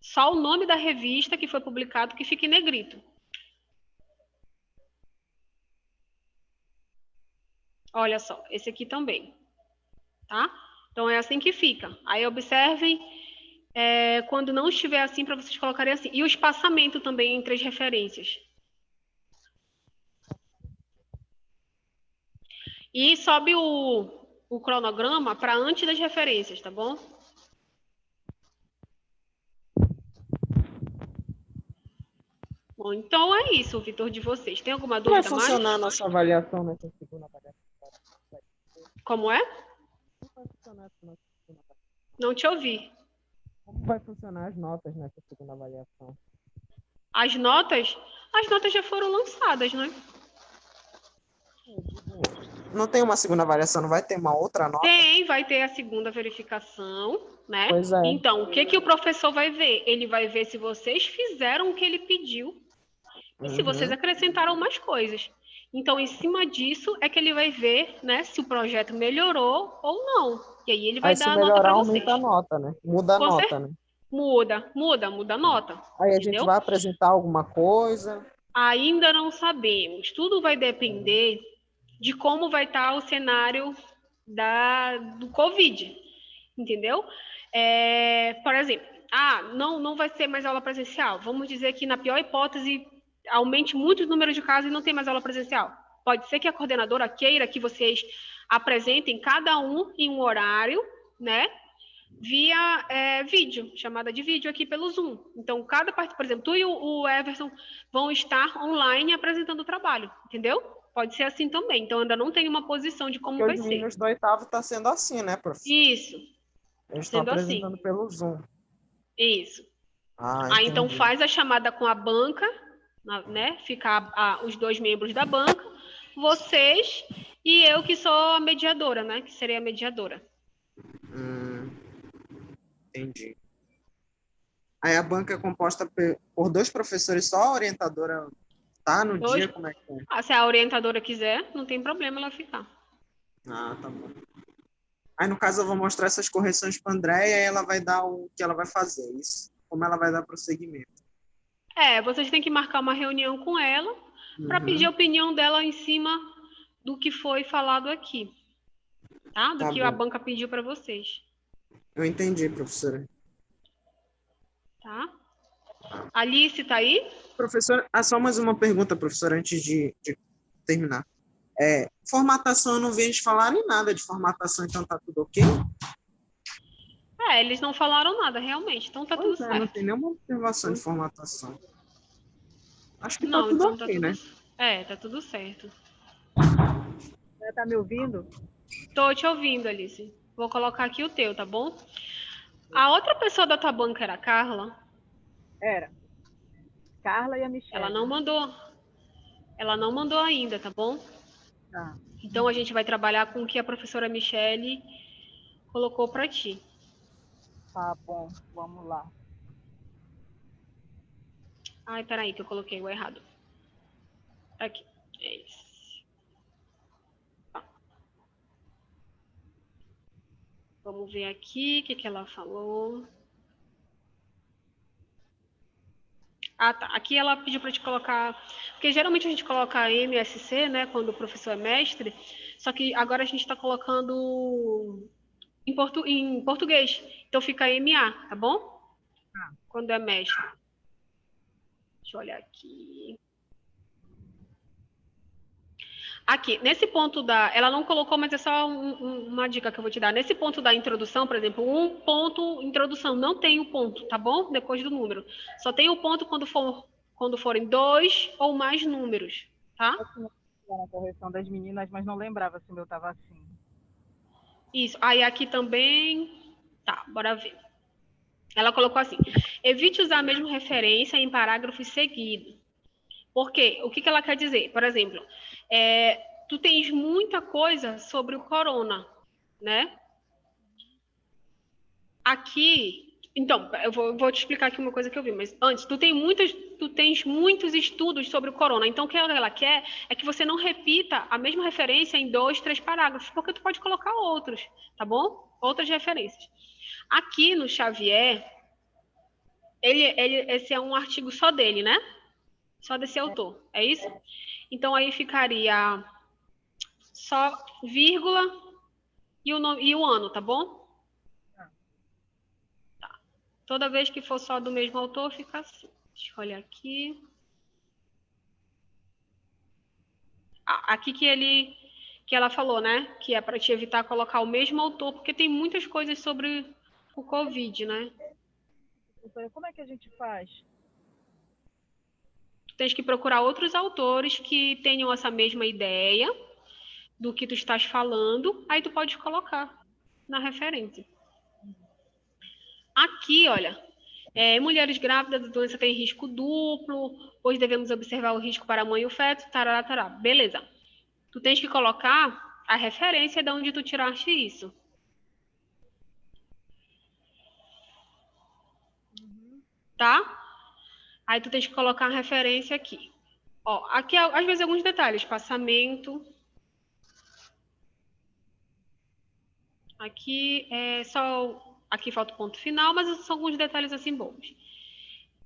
Só o nome da revista que foi publicado que fica em negrito. Olha só, esse aqui também, tá? Então, é assim que fica. Aí, observem, quando não estiver assim, para vocês colocarem assim. E o espaçamento também entre as referências. E sobe o cronograma para antes das referências, tá bom? Bom, Bom, então é isso, Vitor, de vocês. Tem alguma Como vai dúvida mais? funcionar a nossa avaliação nessa segunda avaliação? Como é? Como vai funcionar essa nossa segunda avaliação? Não te ouvi. Como vai funcionar as notas nessa segunda avaliação? As notas? As notas já foram lançadas, né? Não tem uma segunda avaliação, não vai ter uma outra nota? Vai ter a segunda verificação, né? Pois é. Então, o que o professor vai ver? Ele vai ver se vocês fizeram o que ele pediu e se vocês acrescentaram mais coisas. Então, em cima disso, é que ele vai ver, né, se o projeto melhorou ou não. E aí ele vai Aí, dar se a nota melhorar, para vocês. aumenta a nota, né? Muda a Com nota, certeza. né? Muda a nota. Aí a entendeu? gente vai apresentar alguma coisa. Ainda não sabemos. Tudo vai depender de como vai estar o cenário do Covid, entendeu? Por exemplo, não vai ser mais aula presencial. Vamos dizer que, na pior hipótese, aumente muito o número de casos e não tem mais aula presencial. Pode ser que a coordenadora queira que vocês apresentem cada um em um horário, né? Via vídeo, chamada de vídeo aqui pelo Zoom. Então, por exemplo, tu e o Everson vão estar online apresentando o trabalho, entendeu? Pode ser assim também. Então, ainda não tem uma posição de como Porque vai os ser. meninos do oitavo está sendo assim, né, professor? Isso. Eles estão sendo assim. apresentando pelo Zoom. Isso. Entendi. Então faz a chamada com a banca, né? Ficar os dois membros da banca, vocês e eu que sou a mediadora, né? Que seria a mediadora. Entendi. Aí a banca é composta por 2 professores só, a orientadora tá no dia, como é que é? Se a orientadora quiser, não tem problema ela ficar. Tá bom. Aí, no caso, eu vou mostrar essas correções para a Andréia e ela vai dar o que ela vai fazer, isso. Como ela vai dar prosseguimento. Vocês têm que marcar uma reunião com ela para pedir a opinião dela em cima do que foi falado aqui. Tá? Do que a banca pediu para vocês. Eu entendi, professora. Tá? Alice, tá aí? Professora, só mais uma pergunta, professora, antes de terminar. Formatação, eu não vi eles falarem nada de formatação, então tá tudo ok? Eles não falaram nada, realmente. Então tá tudo certo. Não tem nenhuma observação de formatação. Acho que Não, tá tudo então ok, né? Tá tudo certo. Você tá me ouvindo? Tô te ouvindo, Alice. Vou colocar aqui o teu, tá bom? A outra pessoa da tua banca era a Carla? Era. Carla e a Michelle. Ela não mandou ainda, tá bom? Tá. Então a gente vai trabalhar com o que a professora Michelle colocou para ti. Tá bom, vamos lá. Ai, peraí, que eu coloquei o errado. Aqui, é isso. Tá. Vamos ver aqui o que ela falou. Tá. Aqui ela pediu para te colocar... Porque geralmente a gente coloca MSC, né? Quando o professor é mestre. Só que agora a gente está colocando em português. Então fica MA, tá bom? Quando é mestre. Deixa eu olhar aqui. Aqui, nesse ponto ela não colocou, mas é só uma dica que eu vou te dar. Nesse ponto da introdução, por exemplo, um ponto, introdução, não tem o ponto, tá bom? Depois do número. Só tem o ponto quando forem 2 ou mais números, tá? Na correção das meninas, mas não lembrava se o meu estava assim. Isso. Aí aqui também... Tá, bora ver. Ela colocou assim: evite usar a mesma referência em parágrafos seguidos. Por quê? O que ela quer dizer? Por exemplo, tu tens muita coisa sobre o corona, né? Aqui, então, eu vou te explicar aqui uma coisa que eu vi, mas antes, tu tens muitos estudos sobre o corona, então o que ela quer é que você não repita a mesma referência em 2, 3 parágrafos, porque tu pode colocar outros, tá bom? Outras referências. Aqui no Xavier, esse é um artigo só dele, né? Só desse autor, é isso? Então, aí ficaria só vírgula e o ano, tá bom? Tá. Toda vez que for só do mesmo autor, fica assim. Deixa eu olhar aqui. Aqui que ela falou, né? Que é para te evitar colocar o mesmo autor, porque tem muitas coisas sobre o Covid, né? Como é que a gente faz? tens que procurar outros autores que tenham essa mesma ideia do que tu estás falando, aí tu pode colocar na referência. Aqui, olha, mulheres grávidas, a doença tem risco duplo, pois devemos observar o risco para a mãe e o feto, tarará, tarará. Beleza. Tu tens que colocar a referência de onde tu tiraste isso. Tá? Aí tu tens que colocar a referência aqui. Ó, aqui, às vezes, alguns detalhes. Espaçamento. Aqui é só... Aqui falta o ponto final, mas são alguns detalhes assim bons.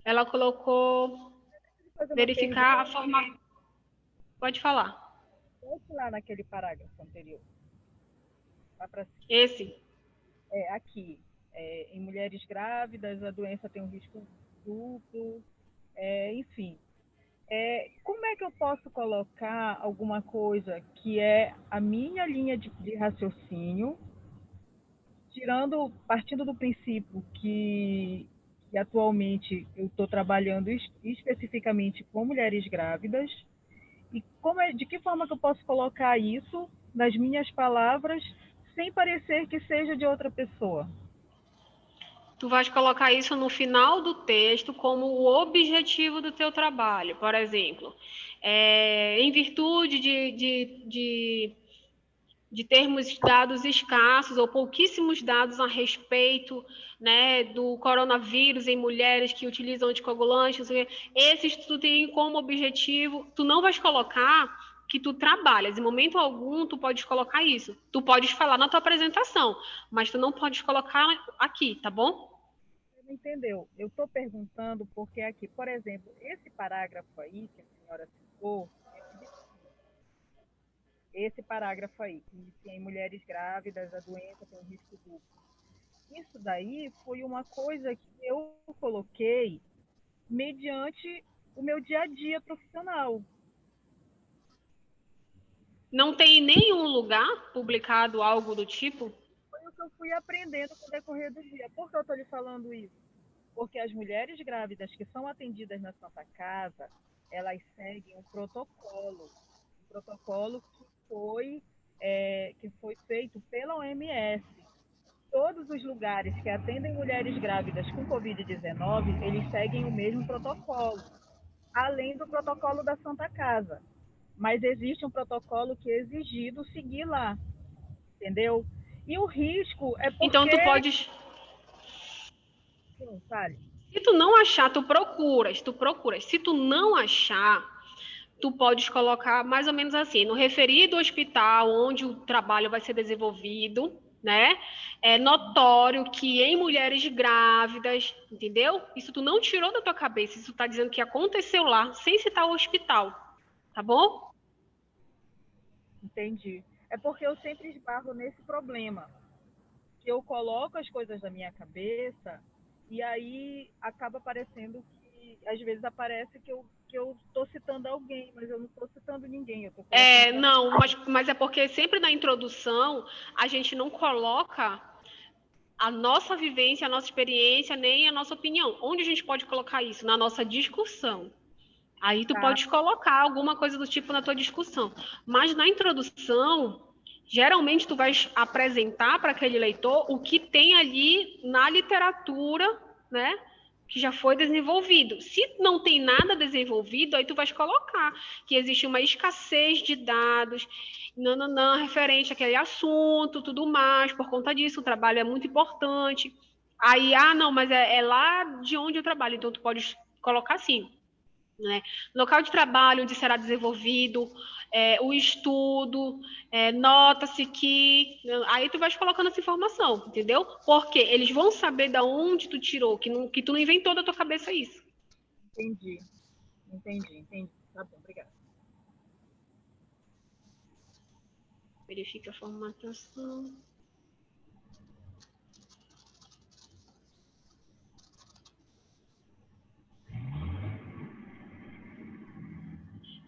Ela colocou... Verificar a forma... Pode falar. Volte lá naquele parágrafo anterior. Lá pra cima. Esse? Aqui. Em mulheres grávidas, a doença tem um risco duplo. Enfim. Como é que eu posso colocar alguma coisa que é a minha linha de raciocínio, partindo do princípio que atualmente eu estou trabalhando especificamente com mulheres grávidas, e de que forma que eu posso colocar isso nas minhas palavras sem parecer que seja de outra pessoa? Tu vais colocar isso no final do texto como o objetivo do teu trabalho. Por exemplo, em virtude de termos dados escassos ou pouquíssimos dados a respeito, né, do coronavírus em mulheres que utilizam anticoagulantes, esses tu tem como objetivo, tu não vais colocar que tu trabalhas, em momento algum tu podes colocar isso, tu podes falar na tua apresentação, mas tu não podes colocar aqui, tá bom? Você não entendeu? Eu estou perguntando porque aqui, por exemplo, esse parágrafo aí que a senhora citou, esse parágrafo aí, que tem mulheres grávidas, a doença tem um risco duplo. Isso daí foi uma coisa que eu coloquei mediante o meu dia a dia profissional. Não tem em nenhum lugar publicado algo do tipo? Foi o que eu fui aprendendo com o decorrer do dia. Por que eu estou lhe falando isso? Porque as mulheres grávidas que são atendidas na Santa Casa, elas seguem um protocolo que foi feito pela OMS. Todos os lugares que atendem mulheres grávidas com Covid-19, eles seguem o mesmo protocolo, além do protocolo da Santa Casa. Mas existe um protocolo que é exigido seguir lá, entendeu? E o risco é porque... Então tu podes... Sim, fale. Se tu não achar, tu procuras. Se tu não achar, tu podes colocar mais ou menos assim, no referido hospital onde o trabalho vai ser desenvolvido, né? É notório que em mulheres grávidas, entendeu? Isso tu não tirou da tua cabeça, isso tá dizendo que aconteceu lá, sem citar o hospital, tá bom? Entendi. É porque eu sempre esbarro nesse problema, que eu coloco as coisas na minha cabeça e aí acaba parecendo que, às vezes aparece que eu estou citando alguém, mas eu não estou citando ninguém. Eu tô não, mas é porque sempre na introdução a gente não coloca a nossa vivência, a nossa experiência, nem a nossa opinião. Onde a gente pode colocar isso? Na nossa discussão. Aí tu pode colocar alguma coisa do tipo na tua discussão. Mas na introdução, geralmente tu vais apresentar para aquele leitor o que tem ali na literatura, né? Que já foi desenvolvido. Se não tem nada desenvolvido, aí tu vais colocar que existe uma escassez de dados, referente àquele assunto, tudo mais, por conta disso, o trabalho é muito importante. Aí, não, mas é lá de onde eu trabalho, então tu pode colocar assim, né? Local de trabalho onde será desenvolvido o estudo, nota-se que... Aí tu vais colocando essa informação, entendeu? Porque eles vão saber de onde tu tirou, que tu não inventou da tua cabeça isso. Entendi. Tá bom, obrigada. Verifica a formatação.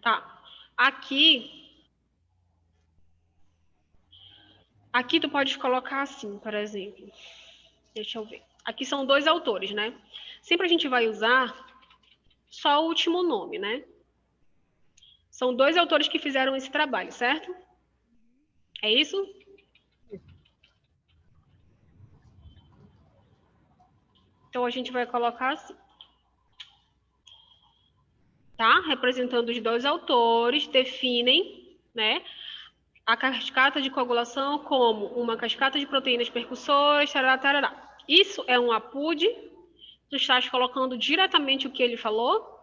Tá. Aqui tu pode colocar assim, por exemplo. Deixa eu ver. Aqui são 2 autores, né? Sempre a gente vai usar só o último nome, né? São 2 autores que fizeram esse trabalho, certo? É isso? Então, a gente vai colocar assim. Tá? Representando os 2 autores, definem, né, a cascata de coagulação como uma cascata de proteínas percussoras, tarará, tarará. Isso é um APUD? Tu estás colocando diretamente o que ele falou?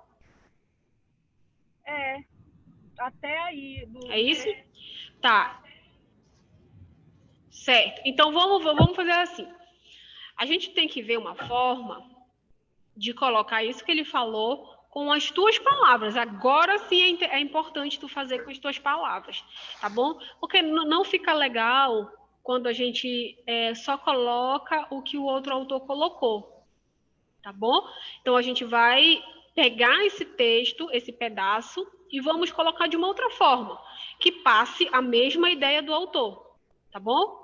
Até aí. É isso? Tá. Certo. Então, vamos fazer assim. A gente tem que ver uma forma de colocar isso que ele falou com as tuas palavras. Agora sim é importante tu fazer com as tuas palavras, tá bom? Porque não fica legal quando a gente só coloca o que o outro autor colocou, tá bom? Então a gente vai pegar esse texto, esse pedaço, e vamos colocar de uma outra forma, que passe a mesma ideia do autor, tá bom?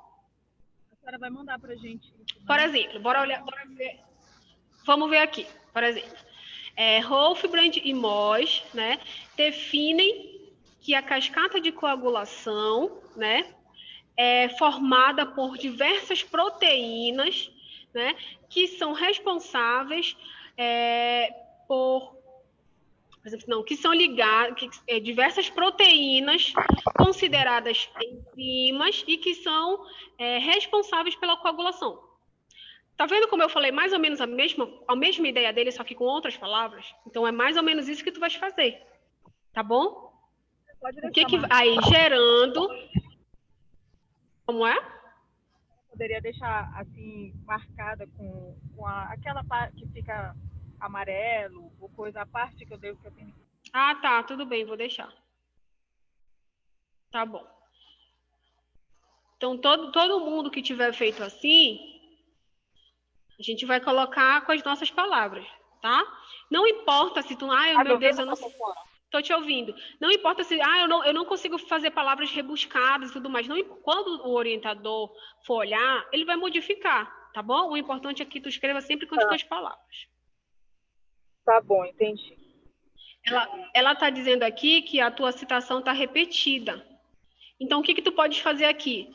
A senhora vai mandar pra gente isso, né? Por exemplo, bora ver. Vamos ver aqui, por exemplo. Wolfbrand e Moss, né, definem que a cascata de coagulação, né, é formada por diversas proteínas, né, que são responsáveis por exemplo, não, que são ligadas, diversas proteínas consideradas enzimas e que são responsáveis pela coagulação. Tá vendo como eu falei mais ou menos a mesma ideia dele, só que com outras palavras? Então, é mais ou menos isso que tu vais fazer. Tá bom? Pode O que deixar aí, gerando... Como é? poderia deixar assim marcada com aquela parte que fica amarelo ou coisa, a parte que eu tenho. Ah, tá, tudo bem, vou deixar. Tá bom. Então, todo mundo que tiver feito assim, a gente vai colocar com as nossas palavras, tá? Não importa se tu... Ai, meu Deus, eu não... Estou te ouvindo. Não importa se... eu não consigo fazer palavras rebuscadas e tudo mais. Não, quando o orientador for olhar, ele vai modificar, tá bom? O importante é que tu escreva sempre com as tuas palavras. Tá bom, entendi. Ela está dizendo aqui que a tua citação está repetida. Então, o que tu pode fazer aqui?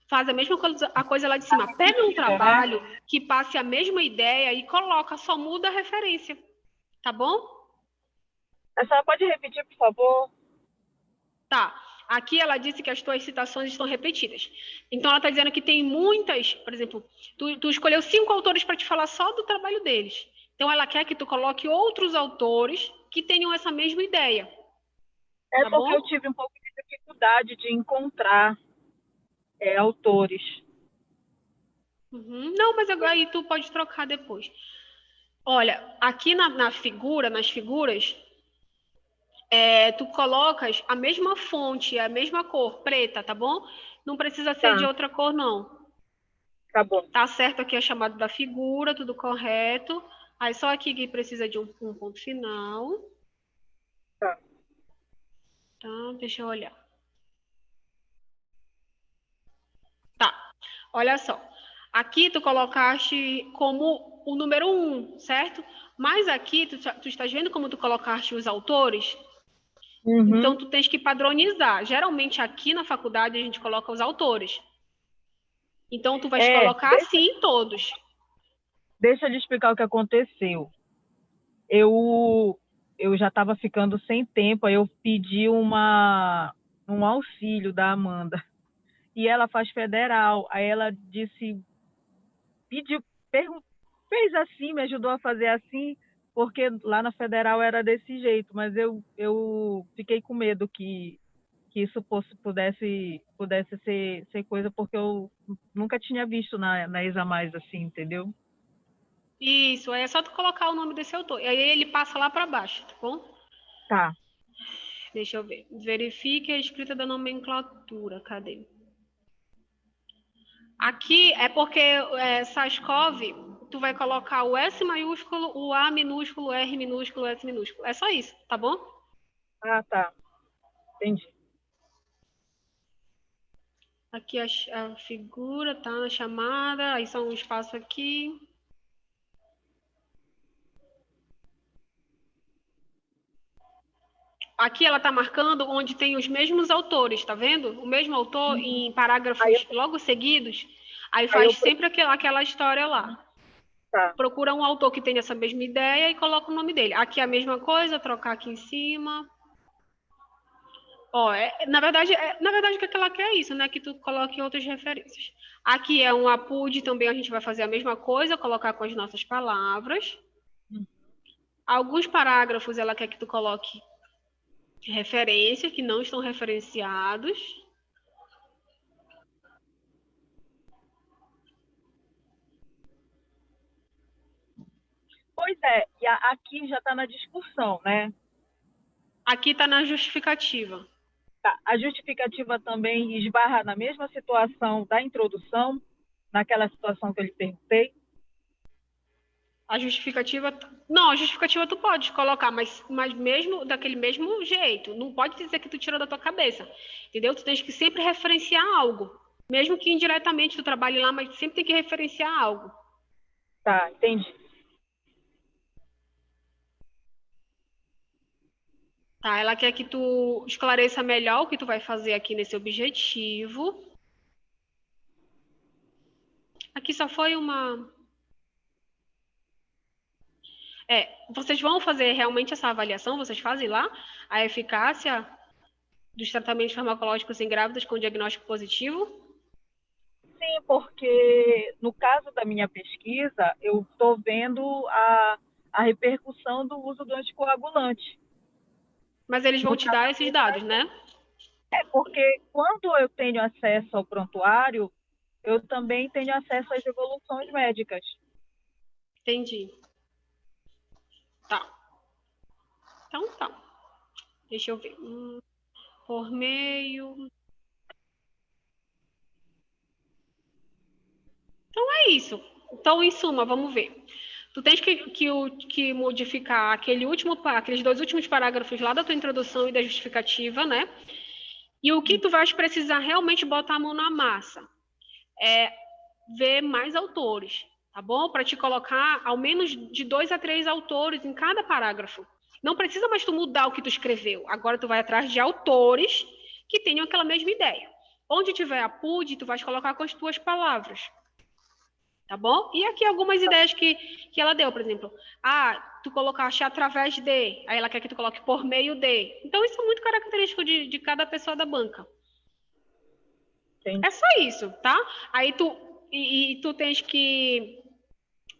Faz a mesma coisa lá de cima. Pega um trabalho que passe a mesma ideia e coloca, só muda a referência. Tá bom? A senhora pode repetir, por favor? Tá. Aqui ela disse que as tuas citações estão repetidas. Então, ela está dizendo que tem muitas... Por exemplo, tu escolheu 5 autores para te falar só do trabalho deles. Então, ela quer que tu coloque outros autores que tenham essa mesma ideia. Tá porque eu tive um pouco de dificuldade de encontrar autores. Uhum. Não, mas agora aí tu pode trocar depois. Olha, aqui nas figuras, tu colocas a mesma fonte, a mesma cor, preta, tá bom? Não precisa ser de outra cor, não. Tá bom. Tá certo aqui a chamada da figura, tudo correto. Aí só aqui que precisa de um ponto final. Tá. Tá, deixa eu olhar. Tá, olha só. Aqui tu colocaste como o número 1, certo? Mas aqui tu estás vendo como tu colocaste os autores? Uhum. Então tu tens que padronizar. Geralmente aqui na faculdade a gente coloca os autores. Então tu vais colocar assim em todos. Deixa eu lhe explicar o que aconteceu. Eu já estava ficando sem tempo, aí eu pedi um auxílio da Amanda. E ela faz federal. Aí ela disse, fez assim, me ajudou a fazer assim, porque lá na federal era desse jeito, mas eu fiquei com medo que isso pudesse ser coisa, porque eu nunca tinha visto na Examais assim, entendeu? Isso, aí é só tu colocar o nome desse autor. E aí ele passa lá para baixo, tá bom? Tá. Deixa eu ver. Verifique a escrita da nomenclatura. Cadê? Aqui é porque Saskov, tu vai colocar o S maiúsculo, o A minúsculo, o R minúsculo, o S minúsculo. É só isso, tá bom? Ah, tá. Entendi. Aqui a figura, tá? Na chamada, aí só um espaço aqui. aqui ela está marcando onde tem os mesmos autores, tá vendo? O mesmo autor em parágrafos logo seguidos. Aí faz sempre aquela história lá. Tá. Procura um autor que tenha essa mesma ideia e coloca o nome dele. Aqui é a mesma coisa, trocar aqui em cima. Ó, na verdade, o que ela quer é isso, né? Que tu coloque outras referências. Aqui é um APUD, também a gente vai fazer a mesma coisa, colocar com as nossas palavras. Alguns parágrafos ela quer que tu coloque referências que não estão referenciados. Pois é, e aqui já está na discussão, né? Aqui está na justificativa. Tá. A justificativa também esbarra na mesma situação da introdução, naquela situação que eu lhe perguntei. A justificativa... Não, a justificativa tu pode colocar, mas mesmo daquele mesmo jeito. Não pode dizer que tu tirou da tua cabeça. Entendeu? Tu tens que sempre referenciar algo. Mesmo que indiretamente tu trabalhe lá, mas tu sempre tem que referenciar algo. Tá, entendi. Tá, ela quer que tu esclareça melhor o que tu vai fazer aqui nesse objetivo. Aqui só foi uma... vocês vão fazer realmente essa avaliação? Vocês fazem lá a eficácia dos tratamentos farmacológicos em grávidas com diagnóstico positivo? Sim, porque no caso da minha pesquisa, eu estou vendo a repercussão do uso do anticoagulante. Mas eles vão te dar esses dados, né? Porque quando eu tenho acesso ao prontuário, eu também tenho acesso às evoluções médicas. Entendi. Tá. Então tá. Deixa eu ver. Por meio... Então é isso. Então, em suma, vamos ver. Tu tens que modificar aqueles 2 últimos parágrafos lá da tua introdução e da justificativa, né? E o que tu vais precisar realmente botar a mão na massa é ver mais autores, tá bom? Para te colocar ao menos de 2 a 3 autores em cada parágrafo. Não precisa mais tu mudar o que tu escreveu. Agora tu vai atrás de autores que tenham aquela mesma ideia. Onde tiver a PUD, tu vais colocar com as tuas palavras. Tá bom? E aqui algumas ideias que ela deu, por exemplo. Tu colocaste através de, aí ela quer que tu coloque por meio de. Então, isso é muito característico de cada pessoa da banca. Sim. É só isso, tá? Aí tu tens que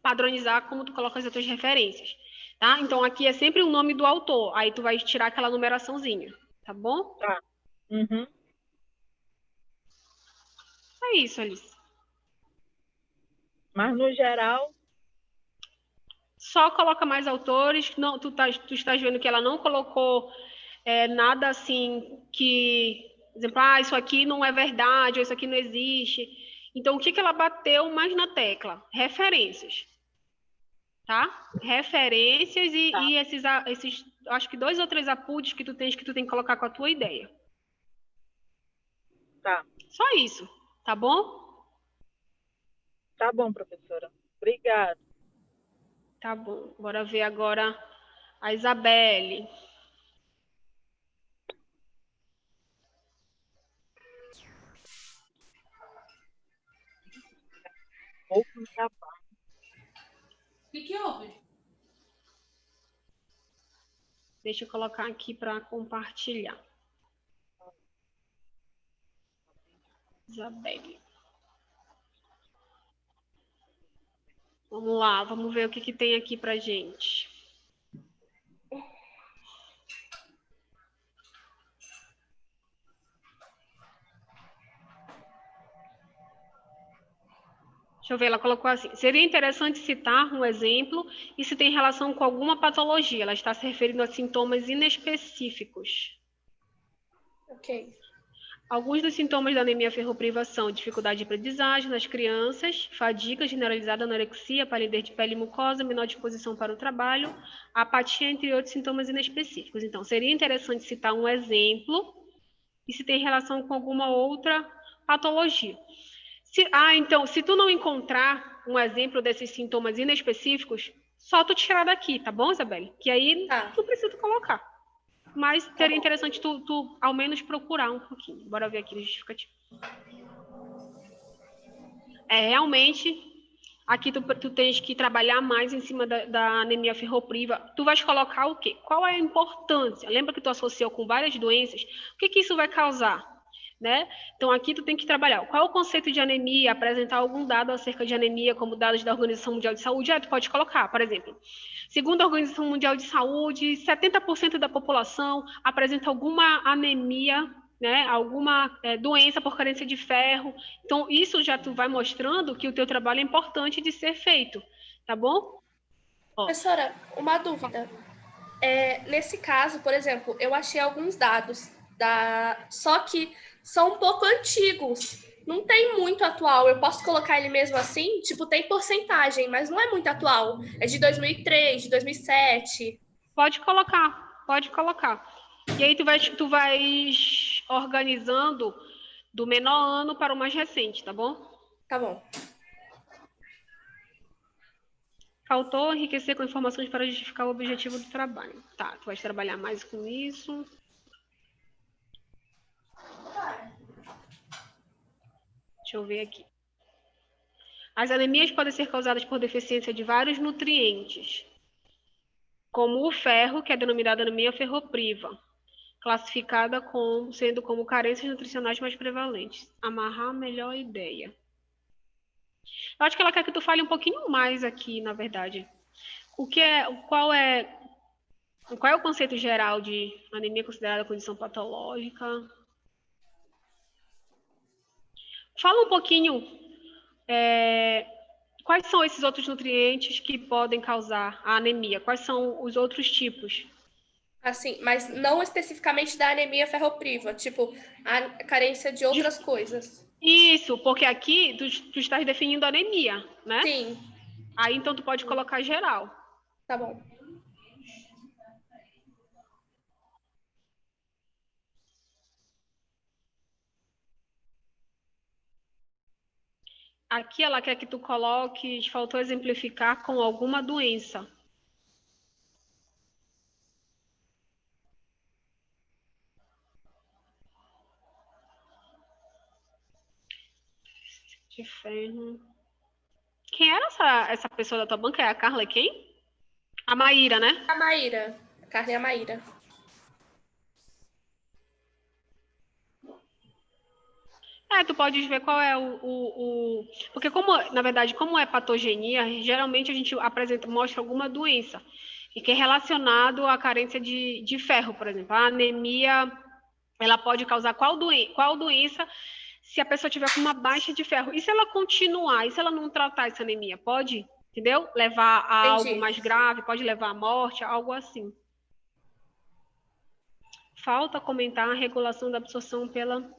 padronizar como tu coloca as tuas referências, tá? Então, aqui é sempre o nome do autor. Aí tu vai tirar aquela numeraçãozinha, tá bom? Tá. Uhum. É isso, Alice. Mas, no geral... Só coloca mais autores. Não, tu estás vendo que ela não colocou nada assim que... Por exemplo, isso aqui não é verdade, ou isso aqui não existe. Então, o que ela bateu mais na tecla? Referências. Tá? Referências e esses, acho que 2 ou 3 APUDs que tu tem que colocar com a tua ideia. Tá. Só isso, tá bom? Tá bom, professora. Obrigada. Tá bom. Bora ver agora a Isabelle. O que houve? Deixa eu colocar aqui para compartilhar. Isabelle. Vamos lá, vamos ver o que tem aqui pra gente. Deixa eu ver, ela colocou assim. Seria interessante citar um exemplo e se tem relação com alguma patologia. Ela está se referindo a sintomas inespecíficos. Ok. Alguns dos sintomas da anemia ferropriva são dificuldade de aprendizagem nas crianças, fadiga generalizada, anorexia, palidez de pele e mucosa, menor disposição para o trabalho, apatia, entre outros sintomas inespecíficos. Então, seria interessante citar um exemplo e se tem relação com alguma outra patologia. Então, se tu não encontrar um exemplo desses sintomas inespecíficos, só tu tirar daqui, tá bom, Isabelle? Que aí não precisa colocar. Mas seria interessante tu ao menos procurar um pouquinho. Bora ver aqui no justificativo. Realmente, aqui tu tens que trabalhar mais em cima da anemia ferropriva. Tu vais colocar o quê? Qual é a importância? Lembra que tu associou com várias doenças? O que isso vai causar? Né? Então, aqui tu tem que trabalhar. Qual é o conceito de anemia? Apresentar algum dado acerca de anemia, como dados da Organização Mundial de Saúde. Tu pode colocar, por exemplo, segundo a Organização Mundial de Saúde, 70% da população apresenta alguma anemia, né? Alguma doença por carência de ferro. Então, isso já tu vai mostrando que o teu trabalho é importante de ser feito, tá bom? Professora, uma dúvida. Nesse caso, por exemplo, eu achei alguns dados, só que são um pouco antigos. Não tem muito atual. Eu posso colocar ele mesmo assim? Tipo, tem porcentagem, mas não é muito atual. É de 2003, de 2007. Pode colocar, pode colocar. E aí tu vais organizando do menor ano para o mais recente, tá bom? Tá bom. Faltou enriquecer com informações para justificar o objetivo do trabalho. Tá, tu vais trabalhar mais com isso. Deixa eu ver aqui. As anemias podem ser causadas por deficiência de vários nutrientes, como o ferro, que é denominada anemia ferropriva, classificada sendo como carências nutricionais mais prevalentes. Amarrar a melhor ideia. Eu acho que ela quer que tu fale um pouquinho mais aqui, na verdade. Qual é o conceito geral de anemia considerada condição patológica? Fala um pouquinho quais são esses outros nutrientes que podem causar a anemia? Quais são os outros tipos? Assim, mas não especificamente da anemia ferropriva, tipo, a carência de outras coisas. Isso, porque aqui tu estás definindo anemia, né? Sim. Aí então tu pode colocar geral. Tá bom. Aqui ela quer que tu coloques, faltou exemplificar com alguma doença. De ferro. Quem era essa pessoa da tua banca? É a Carla e quem? A Maíra, né? A Maíra. A Carla e a Maíra. Tu podes ver qual é porque na verdade, como é patogenia, geralmente a gente mostra alguma doença e que é relacionado à carência de ferro, por exemplo. A anemia, ela pode causar qual doença se a pessoa tiver com uma baixa de ferro. E se ela continuar, e se ela não tratar essa anemia? Pode, entendeu? Levar a algo mais grave, pode levar à morte, algo assim. Falta comentar a regulação da absorção pela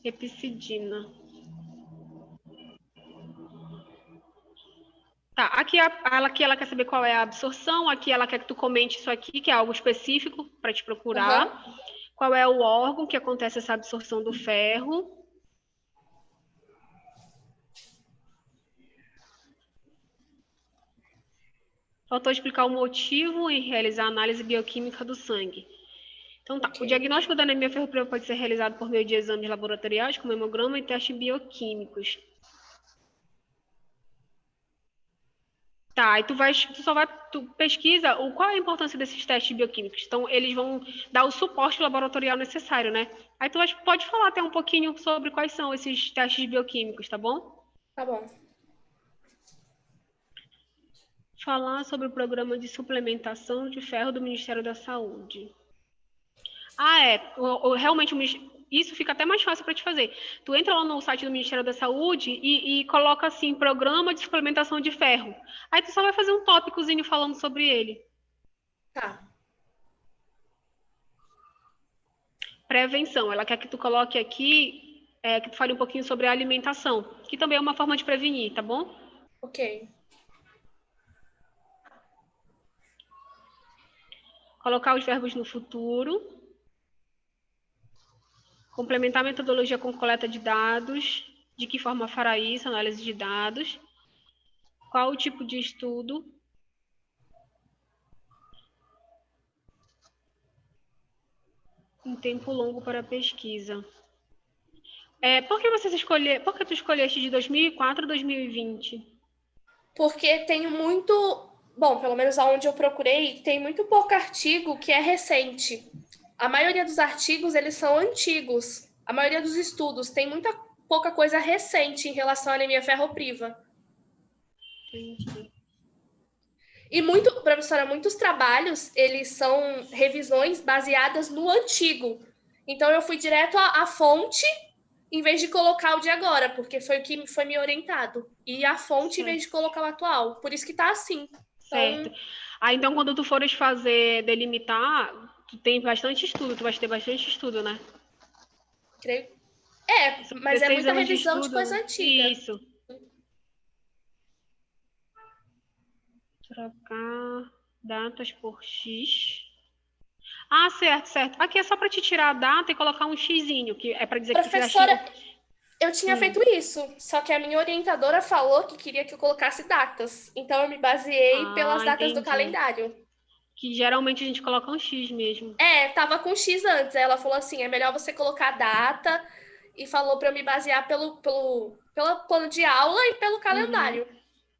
epicidina. Tá, aqui ela quer saber qual é a absorção, aqui ela quer que tu comente isso aqui, que é algo específico para te procurar. Uhum. Qual é o órgão que acontece essa absorção do ferro. Faltou explicar o motivo em realizar a análise bioquímica do sangue. Então tá, O diagnóstico da anemia ferropriva pode ser realizado por meio de exames laboratoriais, como hemograma e testes bioquímicos. Tá, e tu pesquisa qual é a importância desses testes bioquímicos. Então, eles vão dar o suporte laboratorial necessário, né? Aí tu pode falar até um pouquinho sobre quais são esses testes bioquímicos, tá bom? Tá bom. Falar sobre o programa de suplementação de ferro do Ministério da Saúde. Realmente, isso fica até mais fácil para te fazer. Tu entra lá no site do Ministério da Saúde e coloca assim, programa de suplementação de ferro. Aí tu só vai fazer um tópicozinho falando sobre ele. Tá. Prevenção. Ela quer que tu coloque aqui, que tu fale um pouquinho sobre a alimentação, que também é uma forma de prevenir, tá bom? Ok. Colocar os verbos no futuro. Complementar a metodologia com coleta de dados. De que forma fará isso? Análise de dados. Qual o tipo de estudo? Um tempo longo para pesquisa. Por que tu escolheste de 2004 a 2020? Porque tem muito, bom, pelo menos aonde eu procurei, tem muito pouco artigo que é recente. A maioria dos artigos, eles são antigos. A maioria dos estudos tem pouca coisa recente em relação à anemia ferropriva. Entendi. E professora, muitos trabalhos, eles são revisões baseadas no antigo. Então, eu fui direto à fonte, em vez de colocar o de agora, porque foi o que foi me orientado. E a fonte, em vez de colocar o atual. Por isso que tá assim. Certo. Então, quando tu fores delimitar, tu tem bastante estudo, tu vais ter bastante estudo, né? Creio. Mas é muita revisão de coisa antiga. Isso. Trocar datas por X. Ah, certo. Aqui é só para te tirar a data e colocar um xizinho, que é para dizer professora, que você eu tinha feito isso, só que a minha orientadora falou que queria que eu colocasse datas. Então eu me baseei pelas datas do calendário. Que geralmente a gente coloca um X mesmo. Tava com X antes. Aí ela falou assim, é melhor você colocar a data, e falou para eu me basear pelo plano de aula e pelo calendário.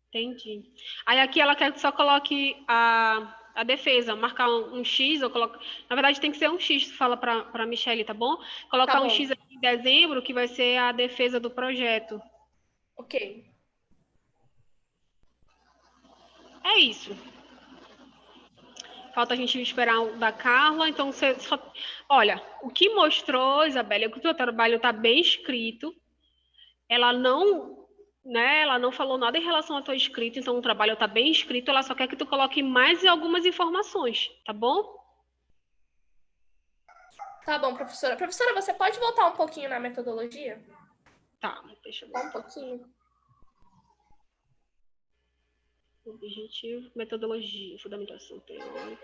Entendi. Aí aqui ela quer que só coloque a defesa, marcar um X, ou coloca... Na verdade tem que ser um X, tu fala para a Michelle, tá bom? Colocar um X aqui em dezembro, que vai ser a defesa do projeto. Ok. É isso. Falta a gente esperar o da Carla, então você só... Olha, o que mostrou, Isabela, é que o teu trabalho está bem escrito, ela não falou nada em relação ao teu escrito, então o trabalho está bem escrito, ela só quer que tu coloque mais algumas informações, tá bom? Tá bom, professora. Professora, você pode voltar um pouquinho na metodologia? Tá, deixa eu ver. Um pouquinho. Objetivo, metodologia, fundamentação teórica.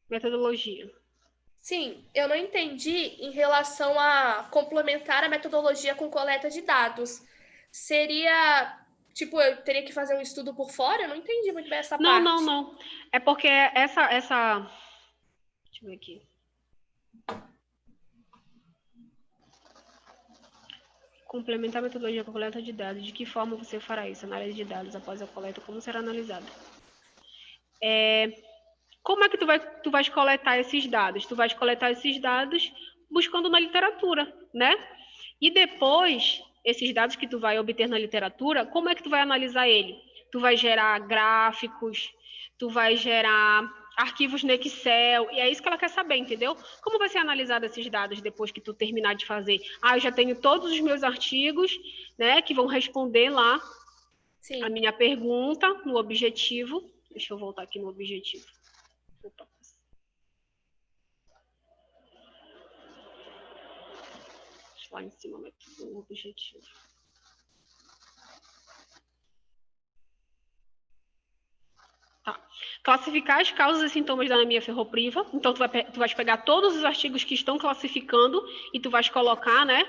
Metodologia. Sim, eu não entendi em relação a complementar a metodologia com coleta de dados. Seria, tipo, eu teria que fazer um estudo por fora? Eu não entendi muito bem essa parte. Não. É porque essa... Deixa eu ver aqui. Complementar a metodologia com a coleta de dados. De que forma você fará isso? Análise de dados após a coleta, como será analisada? Como é que tu vais coletar esses dados? Tu vais coletar esses dados buscando na literatura, né? E depois, esses dados que tu vai obter na literatura, como é que tu vai analisar ele? Tu vai gerar gráficos, tu vai gerar arquivos no Excel, e é isso que ela quer saber, entendeu? Como vai ser analisado esses dados depois que tu terminar de fazer? Eu já tenho todos os meus artigos, né, que vão responder lá a minha pergunta no objetivo. Deixa eu voltar aqui no objetivo. Opa. Lá em cima, o objetivo. Tá. Classificar as causas e sintomas da anemia ferropriva. Então, tu vais pegar todos os artigos que estão classificando e tu vais colocar, né?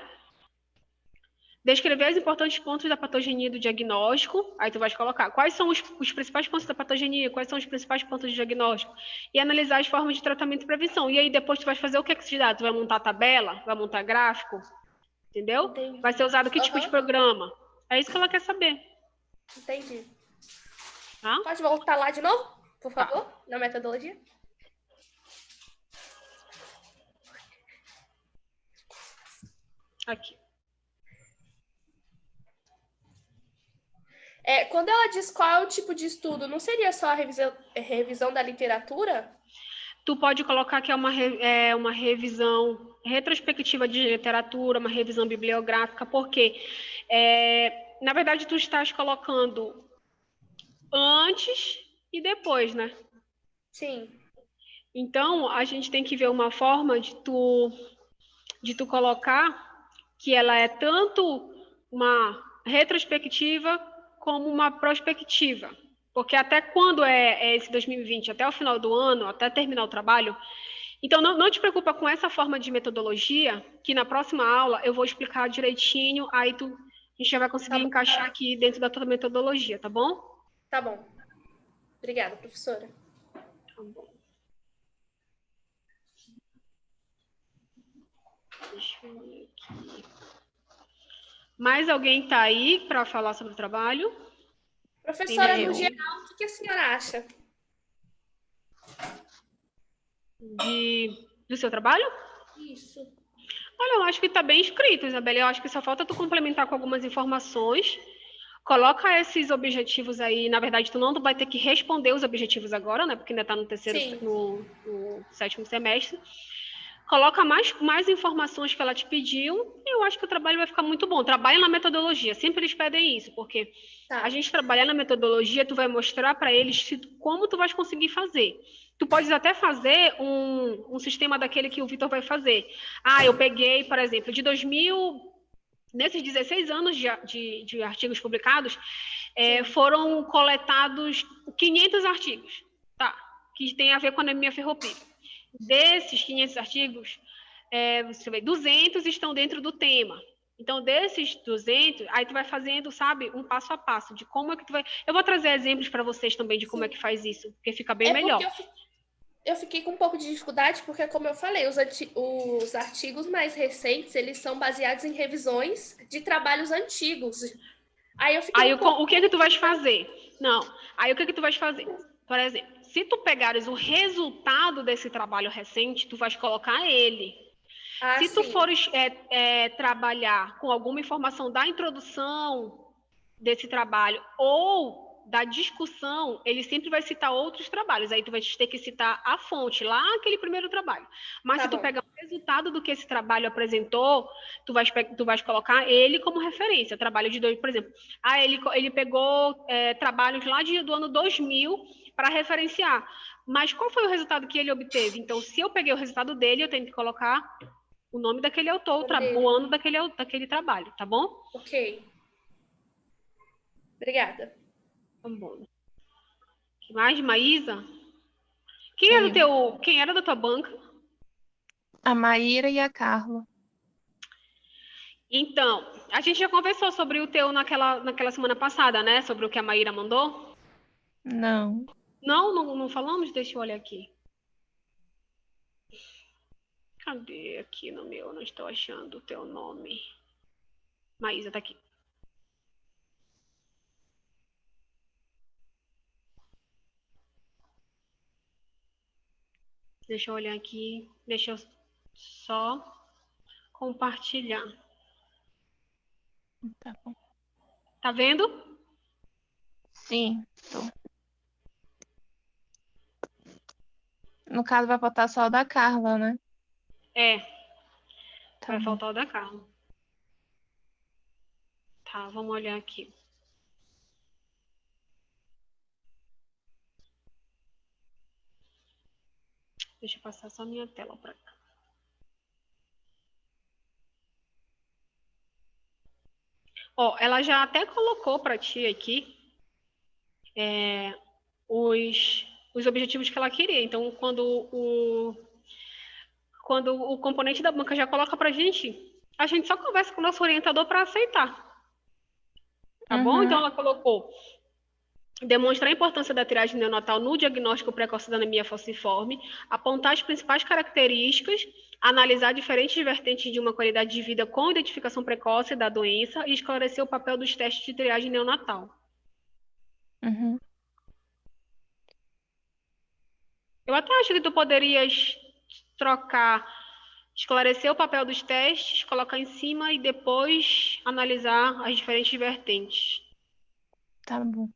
Descrever os importantes pontos da patogenia do diagnóstico. Aí tu vais colocar quais são os principais pontos da patogenia, quais são os principais pontos do diagnóstico. E analisar as formas de tratamento e prevenção. E aí depois tu vais fazer o que é que esses dados? Tu vai montar tabela? Vai montar gráfico? Entendeu? Entendi. Vai ser usado que tipo de programa? É isso que ela quer saber. Entendi. Tá? Pode voltar lá de novo, por favor, na metodologia? Aqui. Quando ela diz qual é o tipo de estudo, não seria só a revisão da literatura? Tu pode colocar que é uma revisão retrospectiva de literatura, uma revisão bibliográfica, porque, na verdade, tu estás colocando antes e depois, né? Sim. Então, a gente tem que ver uma forma de tu colocar que ela é tanto uma retrospectiva como uma prospectiva. Porque até quando é esse 2020? Até o final do ano, até terminar o trabalho. Então, não te preocupa com essa forma de metodologia, que na próxima aula eu vou explicar direitinho, aí a gente já vai conseguir encaixar aqui dentro da tua metodologia, tá bom? Tá bom. Obrigada, professora. Tá bom. Deixa eu ver aqui. Mais alguém está aí para falar sobre o trabalho? Professora, Eu. no geral, o que a senhora acha? Do seu trabalho? Isso. Olha, eu acho que está bem escrito, Isabela. Eu acho que só falta tu complementar com algumas informações. Coloca esses objetivos aí. Na verdade, tu não vai ter que responder os objetivos agora, né? Porque ainda está no terceiro, Sim. no 7º semestre. Coloca mais informações que ela te pediu. E eu acho que o trabalho vai ficar muito bom. Trabalha na metodologia. Sempre eles pedem isso, porque Tá. a gente trabalhar na metodologia, tu vai mostrar para eles como tu vais conseguir fazer. Tu podes até fazer um sistema daquele que o Vitor vai fazer. Eu peguei, por exemplo, de 2000, nesses 16 anos de artigos publicados, foram coletados 500 artigos, tá? Que tem a ver com a anemia ferropriva. Desses 500 artigos, você vê, 200 estão dentro do tema. Então, desses 200, aí tu vai fazendo, sabe, um passo a passo de como é que tu vai... Eu vou trazer exemplos para vocês também de como é que faz isso, porque fica bem melhor. Porque eu fiquei com um pouco de dificuldade, porque, como eu falei, os artigos mais recentes, eles são baseados em revisões de trabalhos antigos. Aí eu fiquei o que é que tu vais fazer? Não, aí o que é que tu vais fazer? Por exemplo, se tu pegares o resultado desse trabalho recente, tu vais colocar ele. Se tu fores trabalhar com alguma informação da introdução desse trabalho ou da discussão, ele sempre vai citar outros trabalhos. Aí tu vai ter que citar a fonte, lá aquele primeiro trabalho. Mas se tu pegar o resultado do que esse trabalho apresentou, tu vais colocar ele como referência. Trabalho de dois, por exemplo. Ele pegou trabalhos lá do ano 2000 para referenciar. Mas qual foi o resultado que ele obteve? Então, se eu peguei o resultado dele, eu tenho que colocar o nome daquele autor, o ano daquele trabalho, tá bom? Ok. Obrigada. Tá bom. Mais, Maísa? Quem era da tua banca? A Maíra e a Carla. Então, a gente já conversou sobre o teu naquela semana passada, né? Sobre o que a Maíra mandou? Não. Não falamos? Deixa eu olhar aqui. Cadê aqui no meu? Não estou achando o teu nome. Maísa, tá aqui. Deixa eu olhar aqui. Deixa eu só compartilhar. Tá bom. Tá vendo? Sim, tô. No caso, vai faltar só o da Carla, né? Vai faltar o da Carla. Tá, vamos olhar aqui. Deixa eu passar só a minha tela para cá. Ela já até colocou para ti aqui os objetivos que ela queria. Então, quando o componente da banca já coloca para a gente só conversa com o nosso orientador para aceitar. Tá bom? Então, ela colocou demonstrar a importância da triagem neonatal no diagnóstico precoce da anemia falciforme, apontar as principais características, analisar diferentes vertentes de uma qualidade de vida com identificação precoce da doença e esclarecer o papel dos testes de triagem neonatal. Eu até acho que tu poderias trocar, esclarecer o papel dos testes, colocar em cima e depois analisar as diferentes vertentes. Tá bom.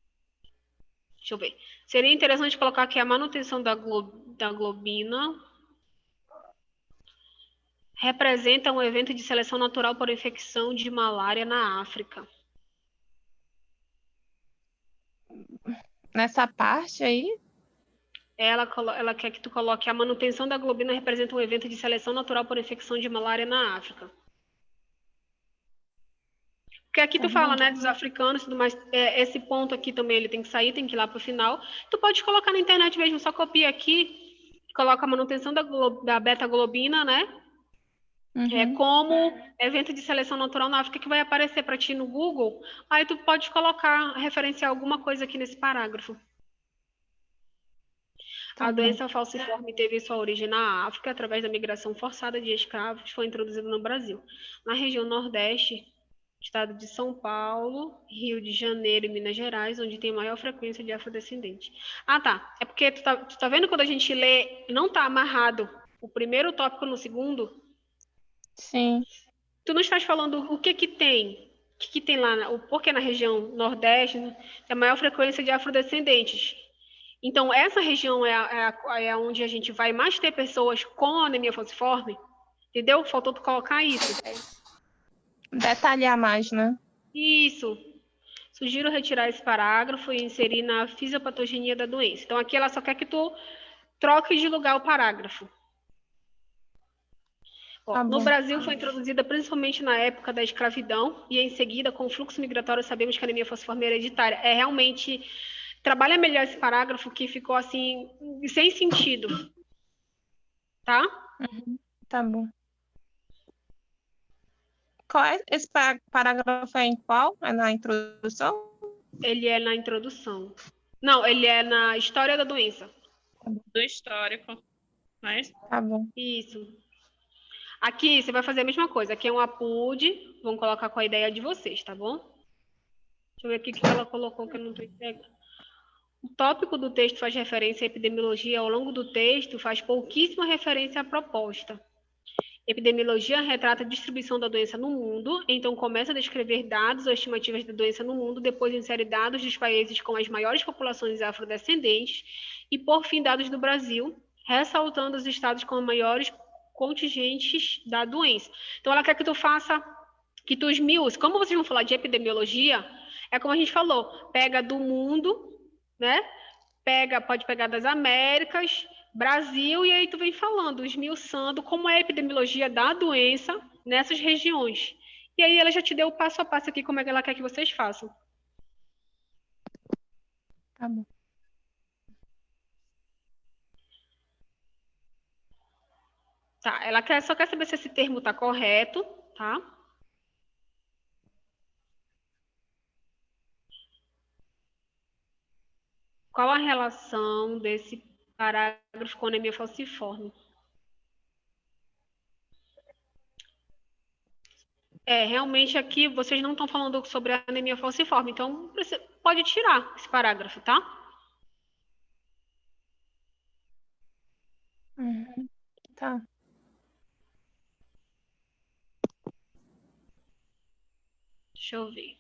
Deixa eu ver. Seria interessante colocar aqui a manutenção da globina. Representa um evento de seleção natural por infecção de malária na África. Nessa parte aí? Ela quer que tu coloque a manutenção da globina representa um evento de seleção natural por infecção de malária na África. Porque aqui tu fala, né, dos africanos e tudo mais. Esse ponto aqui também ele tem que sair, tem que ir lá pro final. Tu pode colocar na internet mesmo, só copia aqui, coloca a manutenção da beta-globina, né? Uhum. Como evento de seleção natural na África que vai aparecer para ti no Google. Aí tu pode colocar, referenciar alguma coisa aqui nesse parágrafo. A doença falciforme teve sua origem na África através da migração forçada de escravos, foi introduzida no Brasil. Na região Nordeste, estado de São Paulo, Rio de Janeiro e Minas Gerais, onde tem maior frequência de afrodescendentes. Ah, tá. É porque tu tá vendo quando a gente lê, não tá amarrado o primeiro tópico no segundo? Sim. Tu não estás falando o que que tem? O que que tem lá? Porque na região Nordeste tem a maior frequência de afrodescendentes. Então, essa região é onde a gente vai mais ter pessoas com anemia falciforme, entendeu? Faltou tu colocar isso. Detalhar mais, né? Isso. Sugiro retirar esse parágrafo e inserir na fisiopatogenia da doença. Então, aqui ela só quer que tu troque de lugar o parágrafo. Tá No bom. Brasil, foi introduzida principalmente na época da escravidão e, em seguida, com o fluxo migratório, sabemos que a anemia falciforme é hereditária. É realmente... Trabalha melhor esse parágrafo que ficou, assim, sem sentido. Tá? Tá bom. Qual é esse parágrafo é em qual? É na introdução? Ele é na introdução. Não, ele é na história da doença. Do histórico. Mas Tá bom. Isso. Aqui você vai fazer a mesma coisa. Aqui é um APUD. Vamos colocar com a ideia de vocês, tá bom? Deixa eu ver aqui o que ela colocou que eu não estou entendendo. O tópico do texto faz referência à epidemiologia. Ao longo do texto, faz pouquíssima referência à proposta. Epidemiologia retrata a distribuição da doença no mundo, então começa a descrever dados ou estimativas da doença no mundo, depois insere dados dos países com as maiores populações afrodescendentes e, por fim, dados do Brasil, ressaltando os estados com maiores contingentes da doença. Então, ela quer que tu faça, que tu esmiúce. Como vocês vão falar de epidemiologia, é como a gente falou, pega do mundo, né? Pode pegar das Américas, Brasil, e aí tu vem falando, esmiuçando como é a epidemiologia da doença nessas regiões. E aí ela já te deu o passo a passo aqui, como é que ela quer que vocês façam. Tá bom. Tá, ela só quer saber se esse termo tá correto, tá? Qual a relação desse parágrafo com anemia falciforme? Realmente aqui vocês não estão falando sobre a anemia falciforme, então você pode tirar esse parágrafo, tá? Tá. Deixa eu ver.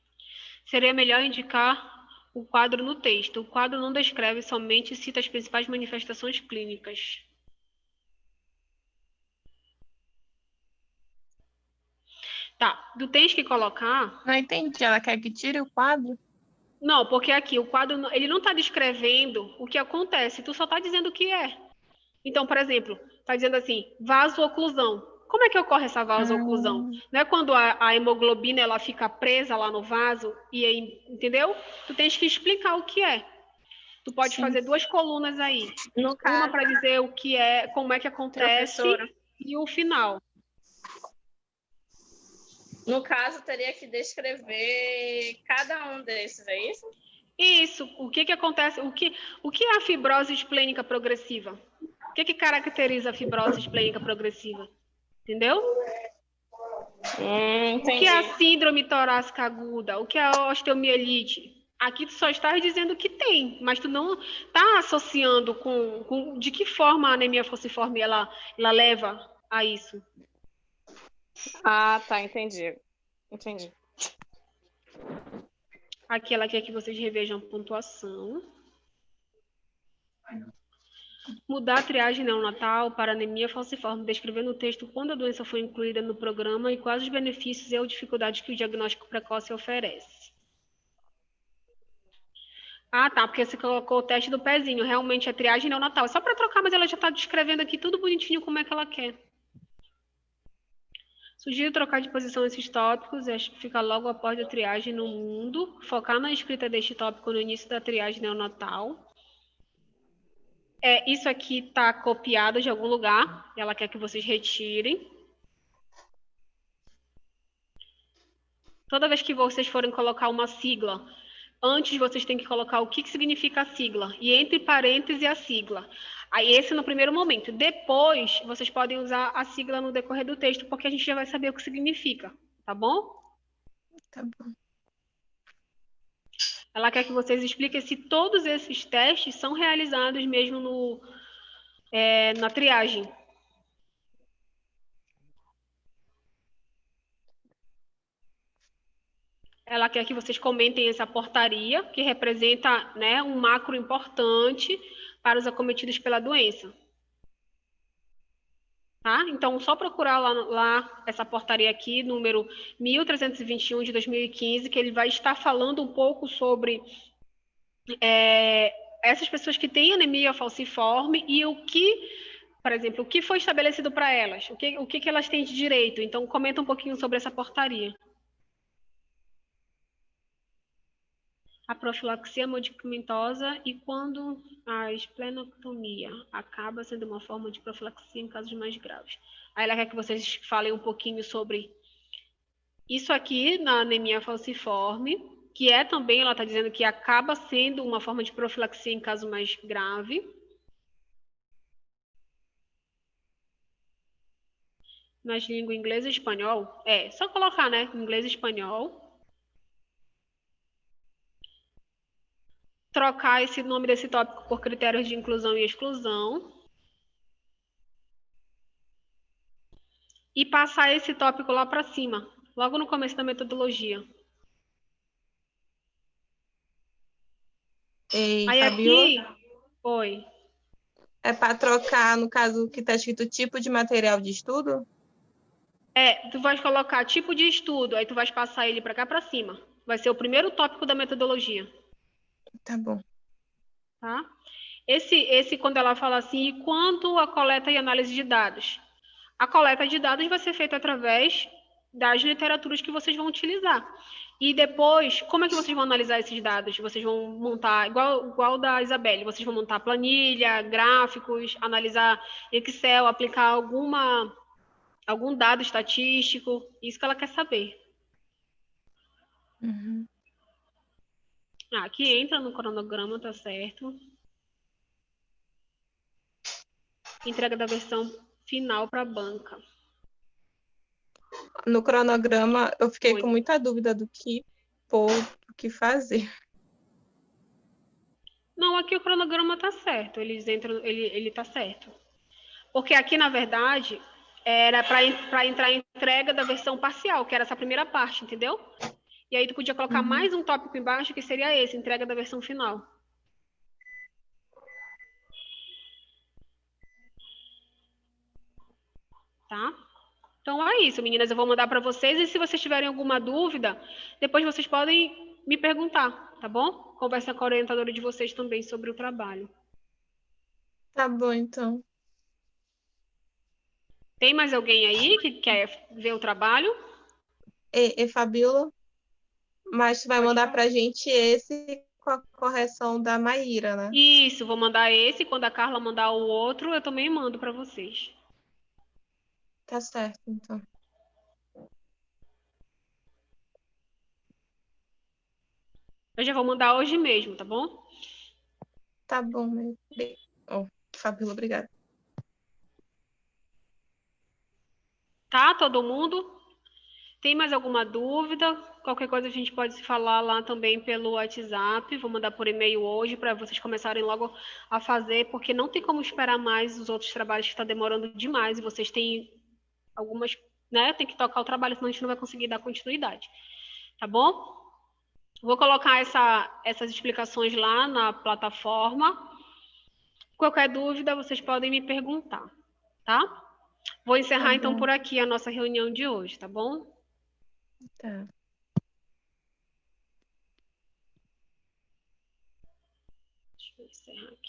Seria melhor indicar o quadro no texto. O quadro não descreve, somente cita as principais manifestações clínicas. Tá, tu tens que colocar... Não entendi. Ela quer que tire o quadro? Não, porque aqui o quadro, ele não está descrevendo o que acontece, tu só está dizendo o que é. Então, por exemplo, está dizendo assim, vaso-oclusão. Como é que ocorre essa vaso-oclusão? Não é quando a hemoglobina ela fica presa lá no vaso, e aí, entendeu? Tu tens que explicar o que é. Tu pode fazer 2 colunas aí. No Uma caso, para dizer o que é, como é que acontece, professora, e o final. no caso, teria que descrever cada um desses, é isso? Isso, o que acontece, o que é a fibrose esplênica progressiva? O que caracteriza a fibrose esplênica progressiva? Entendeu? O que é a síndrome torácica aguda? O que é a osteomielite? Aqui tu só estás dizendo que tem, mas tu não está associando com de que forma a anemia falciforme ela leva a isso. Ah, tá, entendi. Entendi. Aqui ela quer que vocês revejam a pontuação. Mudar a triagem neonatal para anemia falciforme, descrevendo no texto quando a doença foi incluída no programa e quais os benefícios e ou dificuldades que o diagnóstico precoce oferece. Ah, tá, porque você colocou o teste do pezinho, realmente é triagem neonatal. É só para trocar, mas ela já está descrevendo aqui tudo bonitinho como é que ela quer. Sugiro trocar de posição esses tópicos, acho que fica logo após a triagem no mundo, focar na escrita deste tópico no início da triagem neonatal. Isso aqui está copiado de algum lugar, ela quer que vocês retirem. Toda vez que vocês forem colocar uma sigla, antes vocês têm que colocar o que significa a sigla. E entre parênteses a sigla. Aí esse no primeiro momento. Depois, vocês podem usar a sigla no decorrer do texto, porque a gente já vai saber o que significa. Tá bom? Tá bom. Ela quer que vocês expliquem se todos esses testes são realizados mesmo na triagem. Ela quer que vocês comentem essa portaria, que representa, né, um macro importante para os acometidos pela doença. Tá? Então, só procurar lá essa portaria aqui, número 1321 de 2015, que ele vai estar falando um pouco sobre essas pessoas que têm anemia falciforme e o que, por exemplo, o que foi estabelecido para elas, o que elas têm de direito. Então, comenta um pouquinho sobre essa portaria. A profilaxia medicamentosa e quando a esplenectomia acaba sendo uma forma de profilaxia em casos mais graves. Aí ela quer que vocês falem um pouquinho sobre isso aqui na anemia falciforme, que é também, ela está dizendo que acaba sendo uma forma de profilaxia em caso mais grave. Nas línguas inglês e espanhol, só colocar, né, inglês e espanhol. Trocar esse nome desse tópico por critérios de inclusão e exclusão. E passar esse tópico lá para cima, logo no começo da metodologia. Ei, Aí Fabiola, aqui, oi. é para trocar, no caso, que está escrito tipo de material de estudo? Tu vais colocar tipo de estudo, aí tu vais passar ele para cá para cima. Vai ser o primeiro tópico da metodologia. Tá bom. Tá? Esse quando ela fala assim, e quanto à coleta e análise de dados? A coleta de dados vai ser feita através das literaturas que vocês vão utilizar. E depois, como é que vocês vão analisar esses dados? Vocês vão montar, igual da Isabelle, vocês vão montar planilha, gráficos, analisar Excel, aplicar algum dado estatístico, isso que ela quer saber. Uhum. Aqui entra no cronograma, tá certo. Entrega da versão final para a banca. No cronograma, eu fiquei Oi. com muita dúvida do que pôr, o que fazer. Não, aqui o cronograma tá certo, ele tá certo. Porque aqui, na verdade, era para entrar a entrega da versão parcial, que era essa primeira parte, entendeu? E aí tu podia colocar mais um tópico embaixo, que seria esse, entrega da versão final. Tá? Então é isso, meninas, eu vou mandar para vocês, e se vocês tiverem alguma dúvida, depois vocês podem me perguntar, tá bom? Conversa com a orientadora de vocês também sobre o trabalho. Tá bom, então. Tem mais alguém aí que quer ver o trabalho? Fabiola, mas tu vai Pode mandar falar. pra gente esse com a correção da Maíra, né? Isso, vou mandar esse, quando a Carla mandar o outro, eu também mando para vocês. Tá certo, então. Eu já vou mandar hoje mesmo, tá bom? Tá bom, meu. Fabiola, obrigada. Tá, todo mundo? Tem mais alguma dúvida? Qualquer coisa a gente pode se falar lá também pelo WhatsApp. Vou mandar por e-mail hoje para vocês começarem logo a fazer, porque não tem como esperar mais os outros trabalhos que está demorando demais e vocês têm algumas, né? Tem que tocar o trabalho, senão a gente não vai conseguir dar continuidade. Tá bom? Vou colocar essas explicações lá na plataforma. Qualquer dúvida, vocês podem me perguntar, tá? Vou encerrar, então, por aqui a nossa reunião de hoje, tá bom? Tá. Deixa eu encerrar aqui.